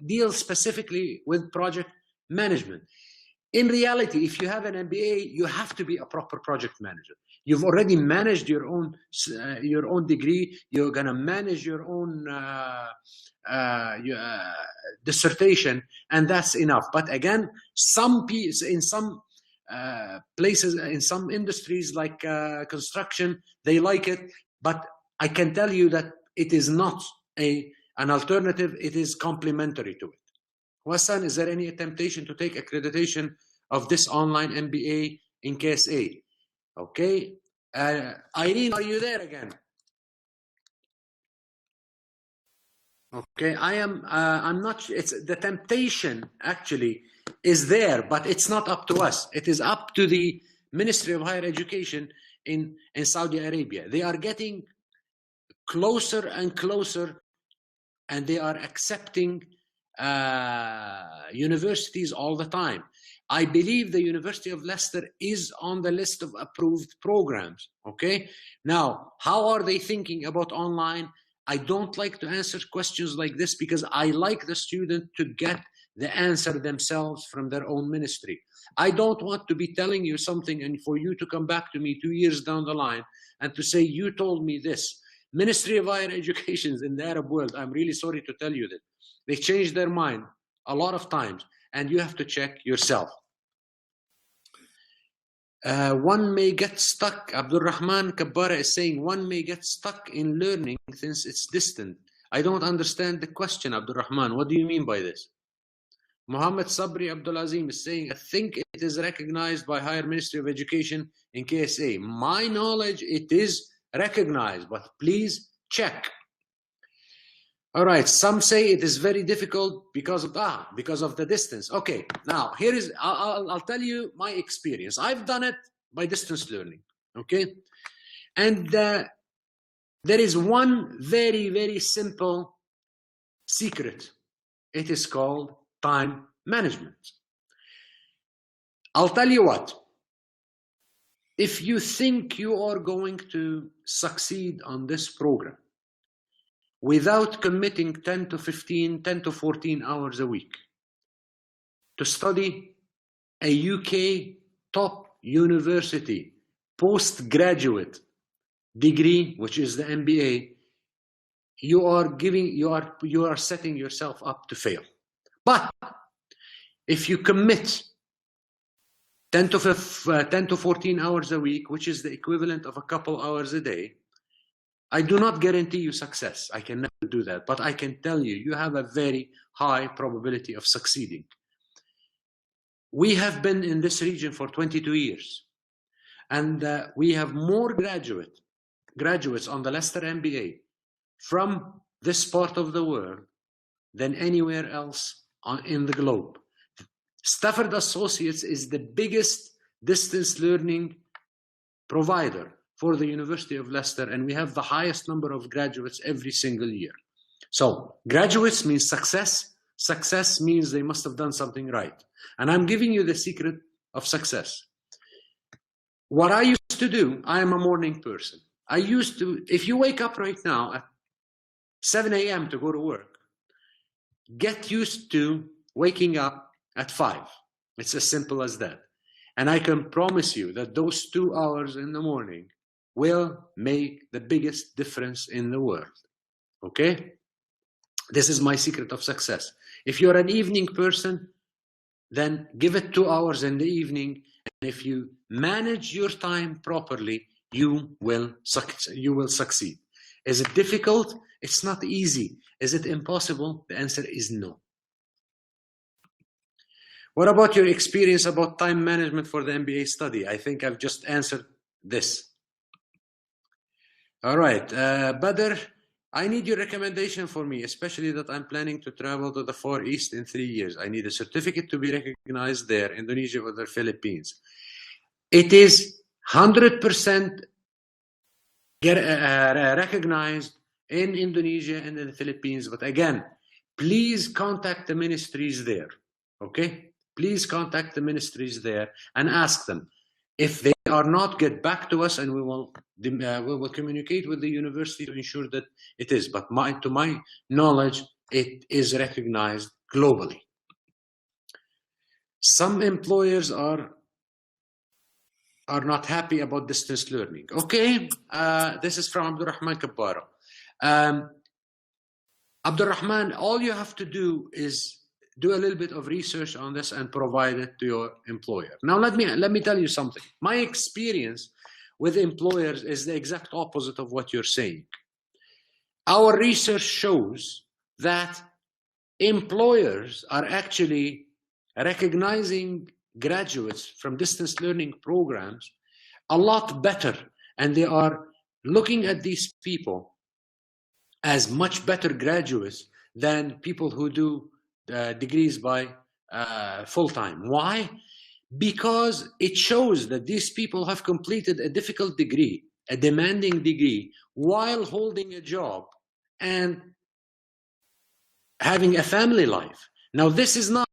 deals specifically with project management. In reality, if you have an MBA, you have to be a proper project manager. You've already managed your own degree. You're gonna manage your own dissertation, and that's enough. But again, in some places, in some industries like construction, they like it. But I can tell you that it is not an alternative. It is complementary to it. Wassan, is there any temptation to take accreditation of this online MBA in KSA? Okay. Irene, are you there again? Okay, I'm not, it's the temptation actually is there, but it's not up to us. It is up to the Ministry of Higher Education in Saudi Arabia. They are getting closer and closer, and they are accepting universities all the time. I believe the University of Leicester is on the list of approved programs. Okay, now how are they thinking about online? I don't like to answer questions like this because I like the student to get the answer themselves from their own ministry. I don't want to be telling you something and for you to come back to me 2 years down the line and to say, you told me this. Ministry of Higher Education in the Arab world, I'm really sorry to tell you that they change their mind a lot of times, and you have to check yourself. One may get stuck. Abdul Rahman Kabbara is saying one may get stuck in learning since it's distant. I don't understand the question, Abdul Rahman. What do you mean by this? Muhammad Sabri Abdul Azim is saying, I think it is recognized by Higher Ministry of Education in KSA. My knowledge, it is recognized, but please check. All right, some say it is very difficult because of the distance. Okay, now here is, I'll tell you my experience. I've done it by distance learning, okay? And there is one very, very simple secret. It is called time management. I'll tell you what. If you think you are going to succeed on this program without committing 10 to 14 hours a week to study a UK top university postgraduate degree, which is the MBA, you are setting yourself up to fail. But if you commit 10 to 14 hours a week, which is the equivalent of a couple hours a day, I do not guarantee you success. I can never do that. But I can tell you, you have a very high probability of succeeding. We have been in this region for 22 years. And we have more graduates on the Leicester MBA from this part of the world than anywhere else in the globe. Stafford Associates is the biggest distance learning provider for the University of Leicester, and we have the highest number of graduates every single year. So graduates means success. Success means they must have done something right. And I'm giving you the secret of success. What I used to do, I am a morning person. I used to, if you wake up right now at 7 a.m. to go to work, get used to waking up at 5. It's as simple as that. And I can promise you that those 2 hours in the morning will make the biggest difference in the world. Okay? This is my secret of success. If you're an evening person, then give it 2 hours in the evening. And if you manage your time properly, you will succeed. Is it difficult? It's not easy. Is it impossible? The answer is no. What about your experience about time management for the MBA study? I think I've just answered this. All right, Badr, I need your recommendation for me, especially that I'm planning to travel to the Far East in 3 years. I need a certificate to be recognized there, Indonesia or the Philippines. It is 100% recognized in Indonesia and in the Philippines. But again, please contact the ministries there, okay? Please contact the ministries there and ask them. If they are not, get back to us and we will communicate with the university to ensure that it is. But to my knowledge, it is recognized globally. Some employers are not happy about distance learning. Okay, this is from Abdurrahman Kabbara. Abdurrahman, all you have to do is do a little bit of research on this and provide it to your employer. Now, let me tell you something. My experience with employers is the exact opposite of what you're saying. Our research shows that employers are actually recognizing graduates from distance learning programs a lot better, and they are looking at these people as much better graduates than people who do degrees by full-time. Why? Because it shows that these people have completed a difficult degree, a demanding degree, while holding a job and having a family life. Now, this is not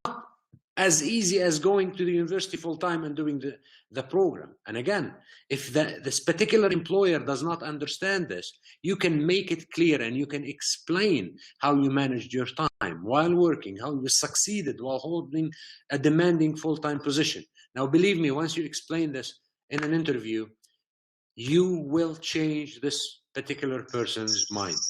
as easy as going to the university full-time and doing the program. And again, if this particular employer does not understand this, you can make it clear and you can explain how you managed your time while working, how you succeeded while holding a demanding full-time position. Now, believe me, once you explain this in an interview, you will change this particular person's mind.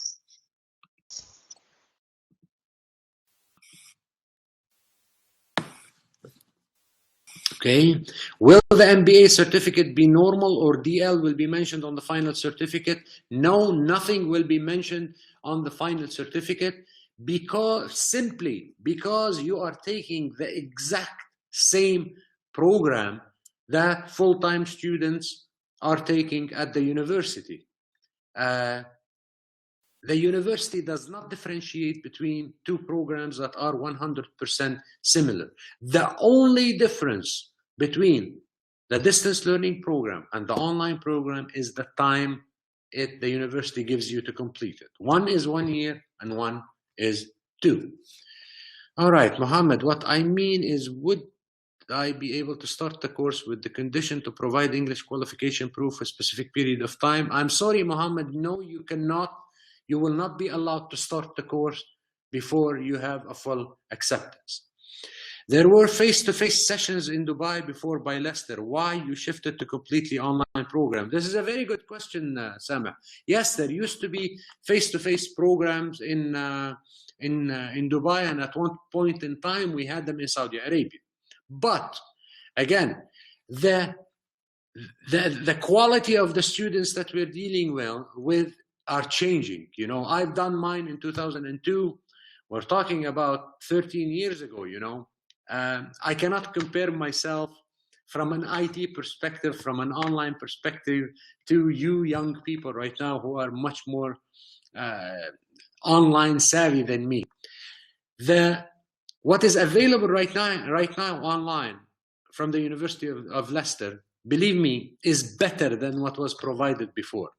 Okay, will the MBA certificate be normal or DL will be mentioned on the final certificate? No, nothing will be mentioned on the final certificate simply because you are taking the exact same program that full-time students are taking at the university. The university does not differentiate between two programs that are 100% similar. The only difference between the distance learning program and the online program is the time the university gives you to complete it. One is 1 year and one is 2. All right, Mohammed, what I mean is, would I be able to start the course with the condition to provide English qualification proof for a specific period of time? I'm sorry, Mohammed, no, you cannot. You will not be allowed to start the course before you have a full acceptance. There were face-to-face sessions in Dubai before by Leicester. Why you shifted to completely online program? This is a very good question, Sama. Yes, there used to be face-to-face programs in Dubai, and at one point in time we had them in Saudi Arabia. But again, the quality of the students that we're dealing with are changing. You know, I've done mine in 2002. We're talking about 13 years ago, you know. I cannot compare myself from an IT perspective, from an online perspective, to you young people right now who are much more online savvy than me. What is available right now online from the University of Leicester, believe me, is better than what was provided before.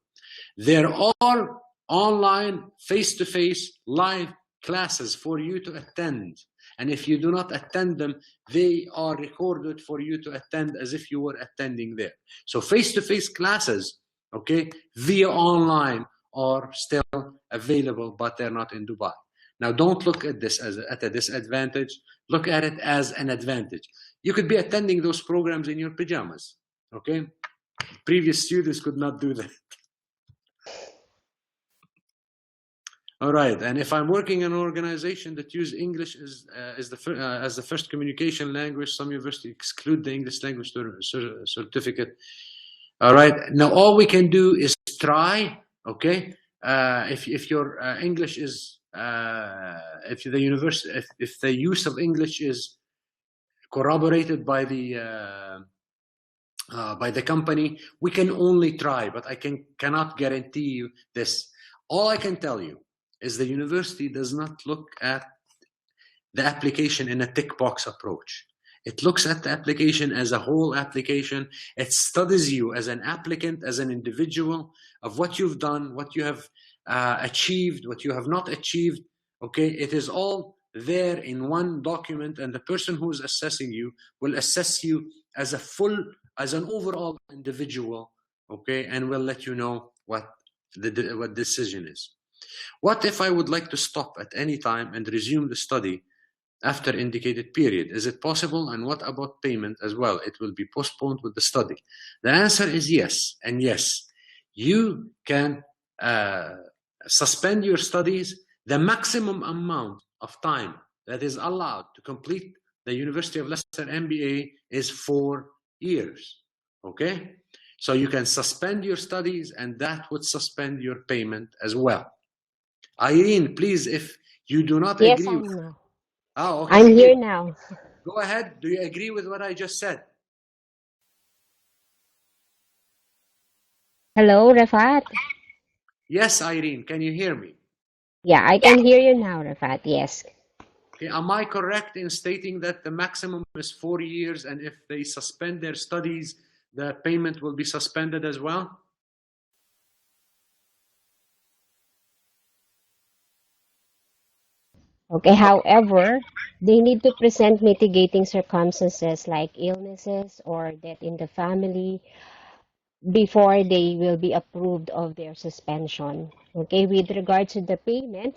There are online, face-to-face, live classes for you to attend. And if you do not attend them, they are recorded for you to attend as if you were attending there. So face-to-face classes, okay, via online, are still available, but they're not in Dubai. Now, don't look at this as at a disadvantage. Look at it as an advantage. You could be attending those programs in your pajamas, okay? Previous students could not do that. All right, and if I'm working in an organization that use English as the first communication language, some universities exclude the English language certificate. All right, now all we can do is try, okay? If your English is, if the use of English is corroborated by the company, we can only try, but I cannot guarantee you this. All I can tell you is the university does not look at the application in a tick box approach. It looks at the application as a whole application. It studies you as an applicant, as an individual, of what you've done, what you have achieved, what you have not achieved. Okay, it is all there in one document, and the person who is assessing you will assess you as an overall individual. Okay, and will let you know what decision is. What if I would like to stop at any time and resume the study after indicated period? Is it possible? And what about payment as well? It will be postponed with the study. The answer is yes and yes. You can suspend your studies. The maximum amount of time that is allowed to complete the University of Leicester MBA is 4 years. Okay? So you can suspend your studies, and that would suspend your payment as well. Irene, please, if you do not agree. Yes, I'm now. Oh, okay. I'm here now. Go ahead. Do you agree with what I just said? Hello, Refaat. Yes, Irene. Can you hear me? Yeah, I can hear you now, Refaat. Yes. Okay. Am I correct in stating that the maximum is 4 years, and if they suspend their studies, the payment will be suspended as well? Okay, however, they need to present mitigating circumstances like illnesses or death in the family before they will be approved of their suspension. Okay, with regard to the payment,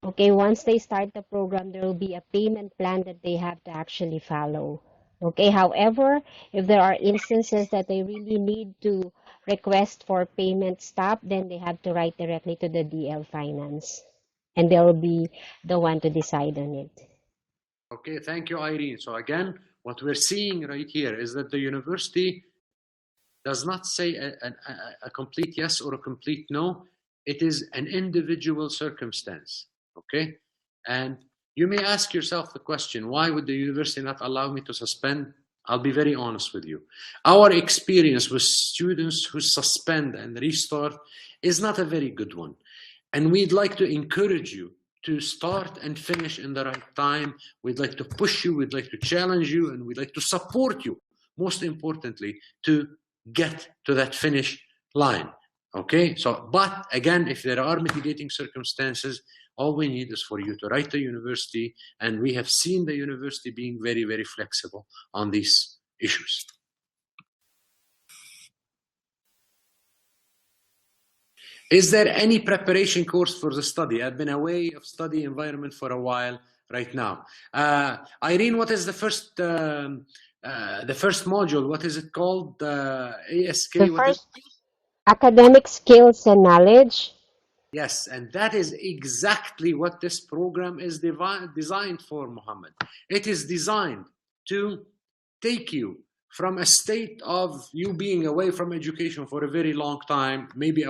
okay, once they start the program, there will be a payment plan that they have to actually follow. Okay, however, if there are instances that they really need to request for payment stop, then they have to write directly to the DL Finance, and they'll be the one to decide on it. Okay, thank you, Irene. So again, what we're seeing right here is that the university does not say a complete yes or a complete no. It is an individual circumstance, okay? And you may ask yourself the question, why would the university not allow me to suspend? I'll be very honest with you. Our experience with students who suspend and restart is not a very good one. And we'd like to encourage you to start and finish in the right time. We'd like to push you, we'd like to challenge you, and we'd like to support you, most importantly, to get to that finish line. Okay, so, but again, if there are mitigating circumstances, all we need is for you to write the university, and we have seen the university being very, very flexible on these issues. Is there any preparation course for the study? I've been away of study environment for a while right now. Irene, what is the first module? What is it called? ASK? The first, academic skills and knowledge. Yes, and that is exactly what this program is designed for, Mohammed. It is designed to take you from a state of you being away from education for a very long time, maybe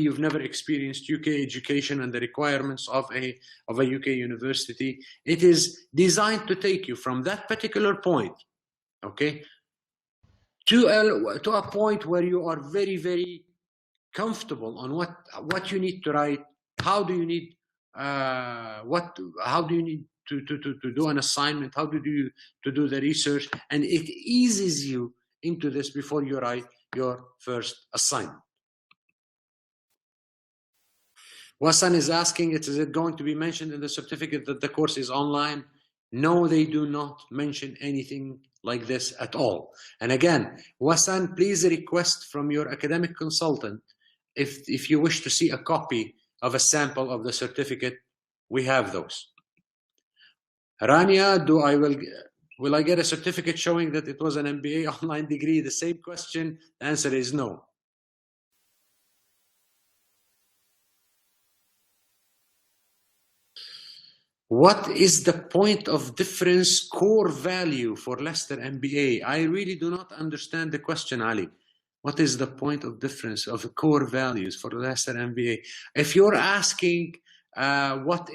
you've never experienced UK education and the requirements of a UK university. It is designed to take you from that particular point, okay, to a point where you are very, very comfortable on what you need to write, how do you need to do an assignment, how do you to do the research, and it eases you into this before you write your first assignment. Wasan is asking, is it going to be mentioned in the certificate that the course is online? No, they do not mention anything like this at all. And again, Wasan, please request from your academic consultant if you wish to see a copy of a sample of the certificate, we have those. Rania, will I get a certificate showing that it was an MBA online degree? The same question. The answer is no. What is the point of difference core value for Leicester MBA? I really do not understand the question, Ali. What is the point of difference of core values for Leicester MBA? If you're asking what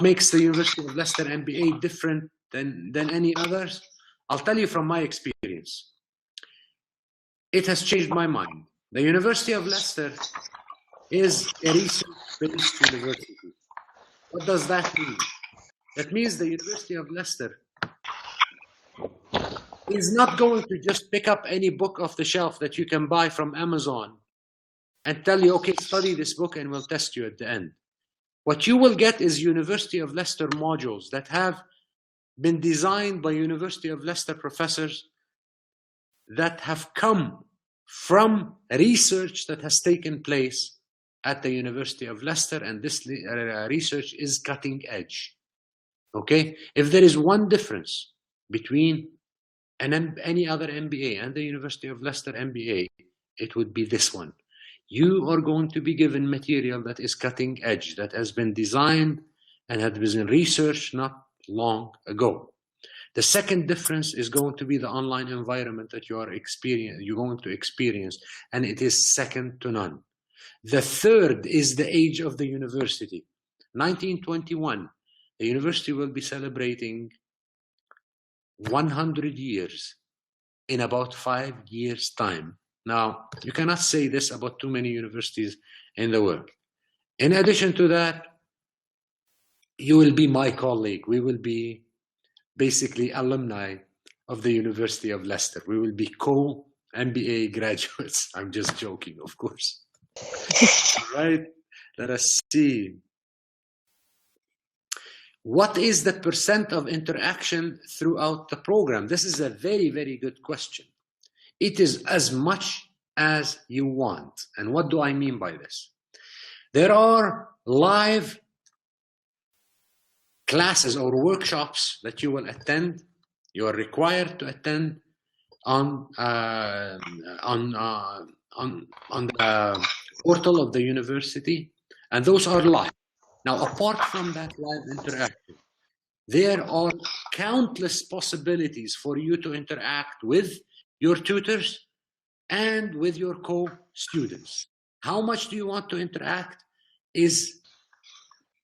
makes the University of Leicester MBA different than any others, I'll tell you from my experience. It has changed my mind. The University of Leicester is a research-based university. What does that mean? That means the University of Leicester is not going to just pick up any book off the shelf that you can buy from Amazon and tell you, okay, study this book and we'll test you at the end. What you will get is University of Leicester modules that have been designed by University of Leicester professors that have come from research that has taken place at the University of Leicester, and this research is cutting edge. Okay? If there is one difference between any other MBA and the University of Leicester MBA, it would be this one. You are going to be given material that is cutting edge, that has been designed and had been researched not long ago. The second difference is going to be the online environment that you're going to experience, and it is second to none. The third is the age of the university. 1921, the university will be celebrating 100 years in about 5 years' time. Now, you cannot say this about too many universities in the world. In addition to that, you will be my colleague. We will be basically alumni of the University of Leicester. We will be co-MBA graduates. I'm just joking, of course. All right, let us see. What is the percent of interaction throughout the program? This is a very, very good question. It is as much as you want. And what do I mean by this? There are live classes or workshops that you will attend. You are required to attend on the portal of the university, and those are live. Now, apart from that live interaction, there are countless possibilities for you to interact with your tutors and with your co-students. How much do you want to interact is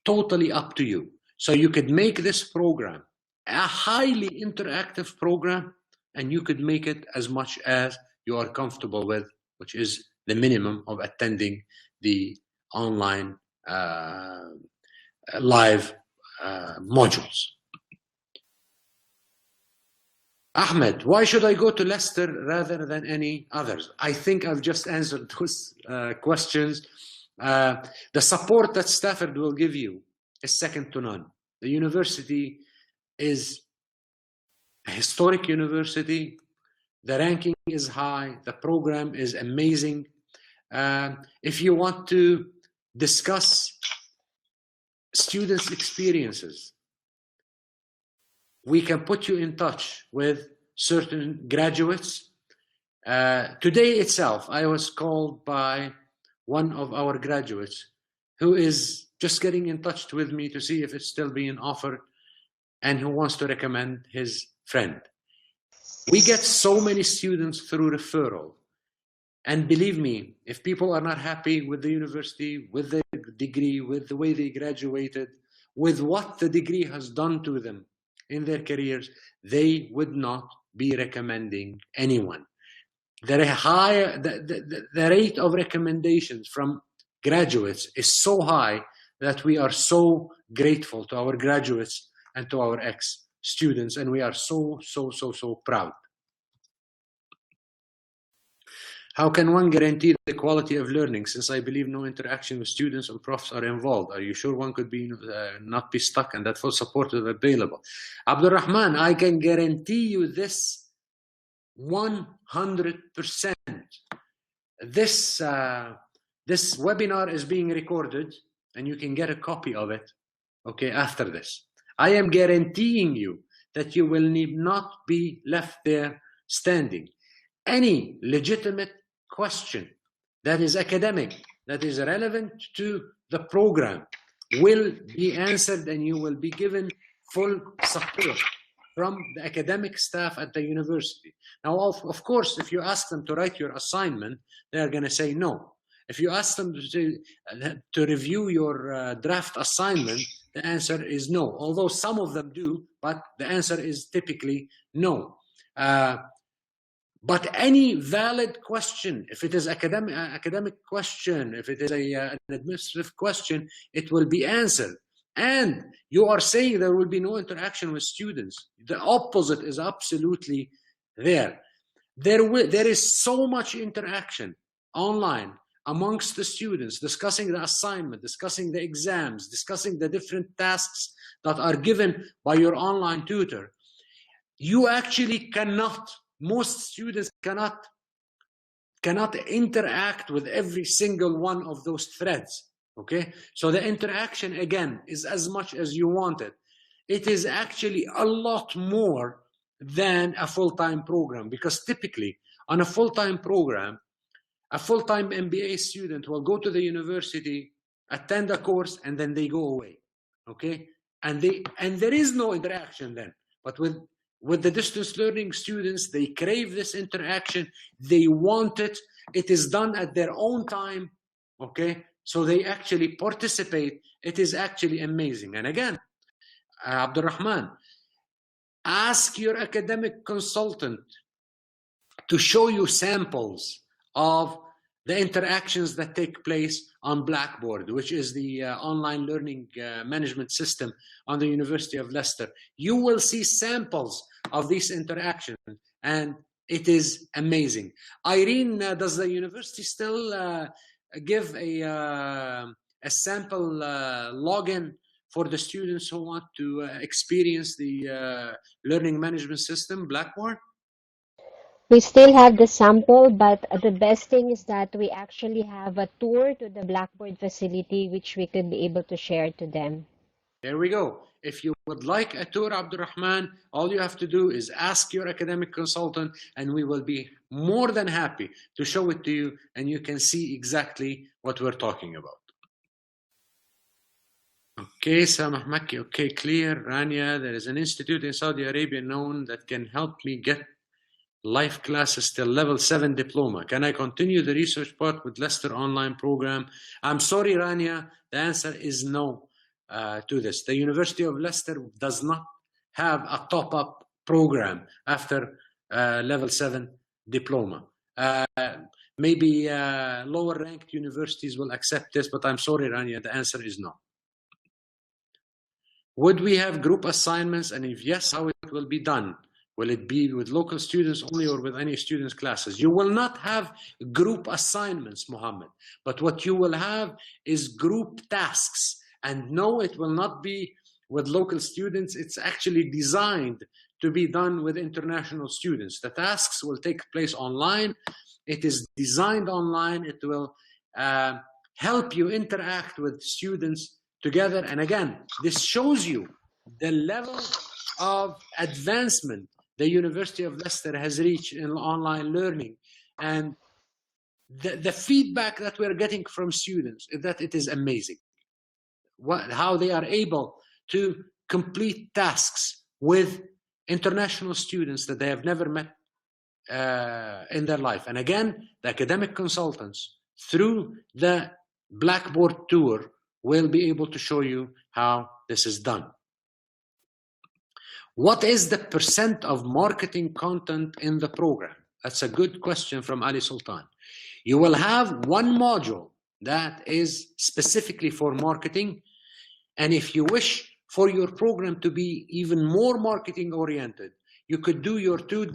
totally up to you. So you could make this program a highly interactive program, and you could make it as much as you are comfortable with, which is the minimum of attending the online live modules. Ahmed, why should I go to Leicester rather than any others? I think I've just answered those questions. The support that Stafford will give you is second to none. The university is a historic university. The ranking is high. The program is amazing. If you want to discuss students' experiences, we can put you in touch with certain graduates. Today itself, I was called by one of our graduates who is just getting in touch with me to see if it's still being offered and who wants to recommend his friend. We get so many students through referral. And believe me, if people are not happy with the university, with the degree, with the way they graduated, with what the degree has done to them in their careers, they would not be recommending anyone. The rate of recommendations from graduates is so high that we are so grateful to our graduates and to our ex-students, and we are so proud. How can one guarantee the quality of learning, since I believe no interaction with students and profs are involved? Are you sure one could be not be stuck and that full support is available? Abdul Rahman, I can guarantee you this 100%. this this webinar is being recorded, and you can get a copy of it, okay, after this. I am guaranteeing you that you will need not be left there standing. Any legitimate question that is academic, that is relevant to the program, will be answered, and you will be given full support from the academic staff at the university. Now, of course, if you ask them to write your assignment, they're going to say no. If you ask them to review your draft assignment, the answer is no. Although some of them do, but the answer is typically no. But any valid question, if it is academic question, if it is an administrative question, it will be answered. And you are saying there will be no interaction with students. The opposite is absolutely there. There is so much interaction online amongst the students, discussing the assignment, discussing the exams, discussing the different tasks that are given by your online tutor. You actually cannot, most students cannot interact with every single one of those threads. Okay, so the interaction again is as much as you want it. It is actually a lot more than a full-time program, because typically on a full-time program, a full-time MBA student will go to the university, attend a course, and then they go away. Okay, and there is no interaction then. But with the distance learning students, they crave this interaction. They want it. It is done at their own time. Okay. So they actually participate. It is actually amazing. And again, Abdurrahman, ask your academic consultant to show you samples of the interactions that take place on Blackboard, which is the online learning management system on the University of Leicester. You will see samples of these interactions, and it is amazing. Irene, does the university still give a sample login for the students who want to experience the learning management system, Blackboard? We still have the sample, but the best thing is that we actually have a tour to the Blackboard facility, which we could be able to share to them. There we go. If you would like a tour, Abdurrahman, all you have to do is ask your academic consultant, and we will be more than happy to show it to you, and you can see exactly what we're talking about. Okay, Samah Makki, okay, clear. Rania, there is an institute in Saudi Arabia known that can help me get life classes till level 7 diploma. Can I continue the research part with Leicester online program? I'm sorry, Rania, the answer is no. To this. The University of Leicester does not have a top-up program after level 7 diploma. Maybe lower-ranked universities will accept this, but I'm sorry, Rania, the answer is no. Would we have group assignments, and if yes, how it will be done? Will it be with local students only or with any students' classes? You will not have group assignments, Mohammed, but what you will have is group tasks. And no, it will not be with local students. It's actually designed to be done with international students. The tasks will take place online. It is designed online. It will help you interact with students together. And again, this shows you the level of advancement the University of Leicester has reached in online learning. And the feedback that we're getting from students is that it is amazing. How they are able to complete tasks with international students that they have never met in their life. And again, the academic consultants through the Blackboard tour will be able to show you how this is done. What is the % of marketing content in the program? That's a good question from Ali Sultan. You will have one module that is specifically for marketing. And if you wish for your program to be even more marketing oriented, you could do your two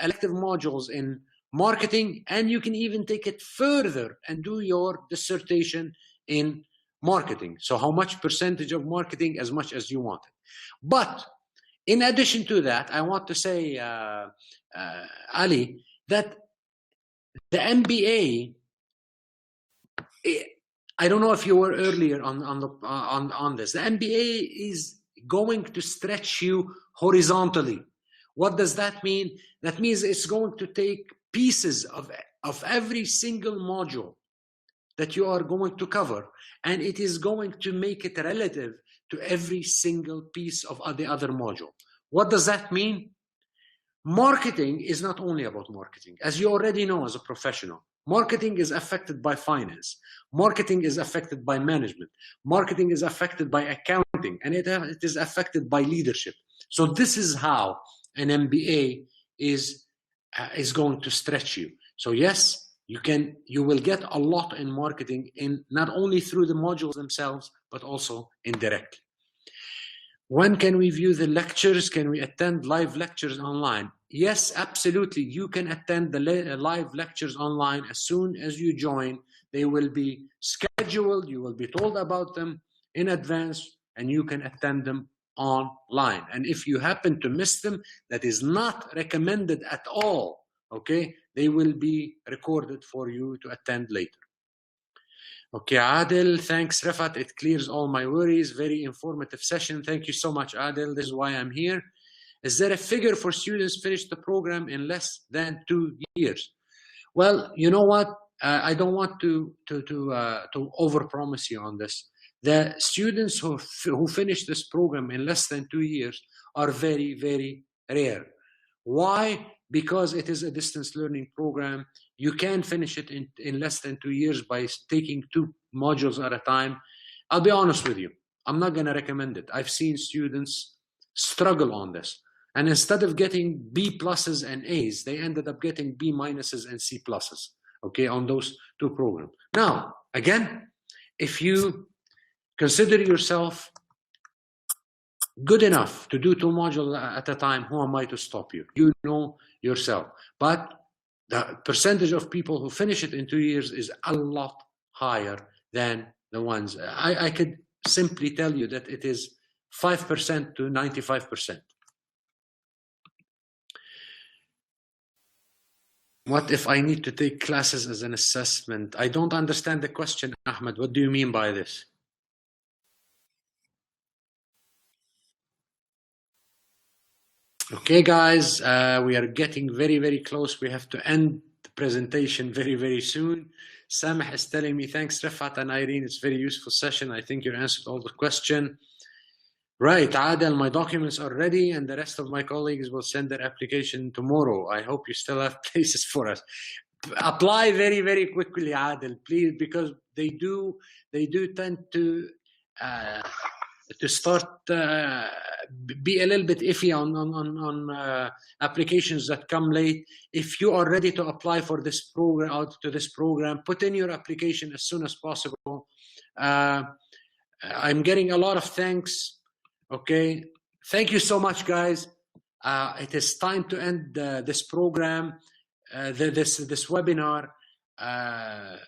elective modules in marketing, and you can even take it further and do your dissertation in marketing. So how much percentage of marketing? As much as you want it. But in addition to that, I want to say, Ali, that the MBA, I don't know if you were earlier on this. The MBA is going to stretch you horizontally. What does that mean? That means it's going to take pieces of every single module that you are going to cover, and it is going to make it relative to every single piece of the other module. What does that mean? Marketing is not only about marketing. As you already know as a professional, marketing is affected by finance. Marketing is affected by management. Marketing is affected by accounting, and it is affected by leadership. So this is how an MBA is going to stretch you. So yes, you will get a lot in marketing, in not only through the modules themselves, but also indirectly. When can we view the lectures? Can we attend live lectures online? Yes, absolutely. You can attend the live lectures online as soon as you join. They will be scheduled. You will be told about them in advance, and you can attend them online. And if you happen to miss them, that is not recommended at all. Okay, they will be recorded for you to attend later. Okay, Adil, thanks, Refaat. It clears all my worries. Very informative session. Thank you so much, Adil. This is why I'm here. Is there a figure for students finish the program in less than 2 years? Well, you know what? I don't want to overpromise you on this. The students who finish this program in less than 2 years are very, very rare. Why? Because it is a distance learning program. You can finish it in less than 2 years by taking 2 modules at a time. I'll be honest with you. I'm not going to recommend it. I've seen students struggle on this. And instead of getting B pluses and A's, they ended up getting B minuses and C pluses, okay, on those 2 programs. Now, again, if you consider yourself good enough to do 2 modules at a time, who am I to stop you? You know yourself. But the percentage of people who finish it in 2 years is a lot higher than the ones. I could simply tell you that it is 5% to 95%. What if I need to take classes as an assessment? I don't understand the question, Ahmed. What do you mean by this? Okay, guys, we are getting very, very close. We have to end the presentation very, very soon. Samah is telling me, thanks, Refaat and Irene. It's a very useful session. I think you answered all the question. Right, Adel, my documents are ready, and the rest of my colleagues will send their application tomorrow. I hope you still have places for us. Apply very, very quickly, Adel, please, because they do tend to start be a little bit iffy on applications that come late. If you are ready to apply for this program, put in your application as soon as possible. I'm getting a lot of thanks. Okay, thank you so much, guys. It is time to end this program, this webinar. I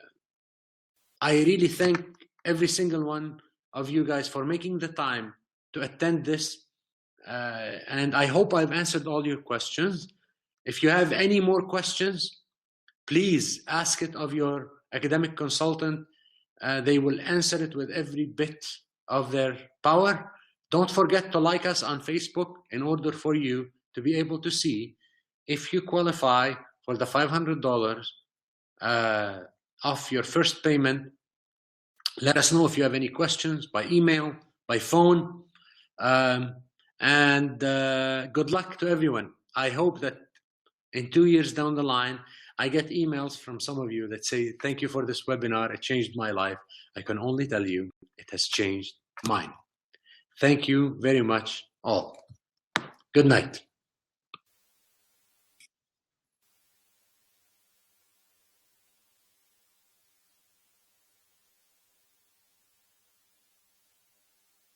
really thank every single one of you guys for making the time to attend this, and I hope I've answered all your questions. If you have any more questions, please ask it of your academic consultant. They will answer it with every bit of their power. Don't forget to like us on Facebook in order for you to be able to see if you qualify for the $500 of your first payment. Let us know if you have any questions by email, by phone, and good luck to everyone. I hope that in 2 years down the line, I get emails from some of you that say, thank you for this webinar. It changed my life. I can only tell you it has changed mine. Thank you very much all. Good night.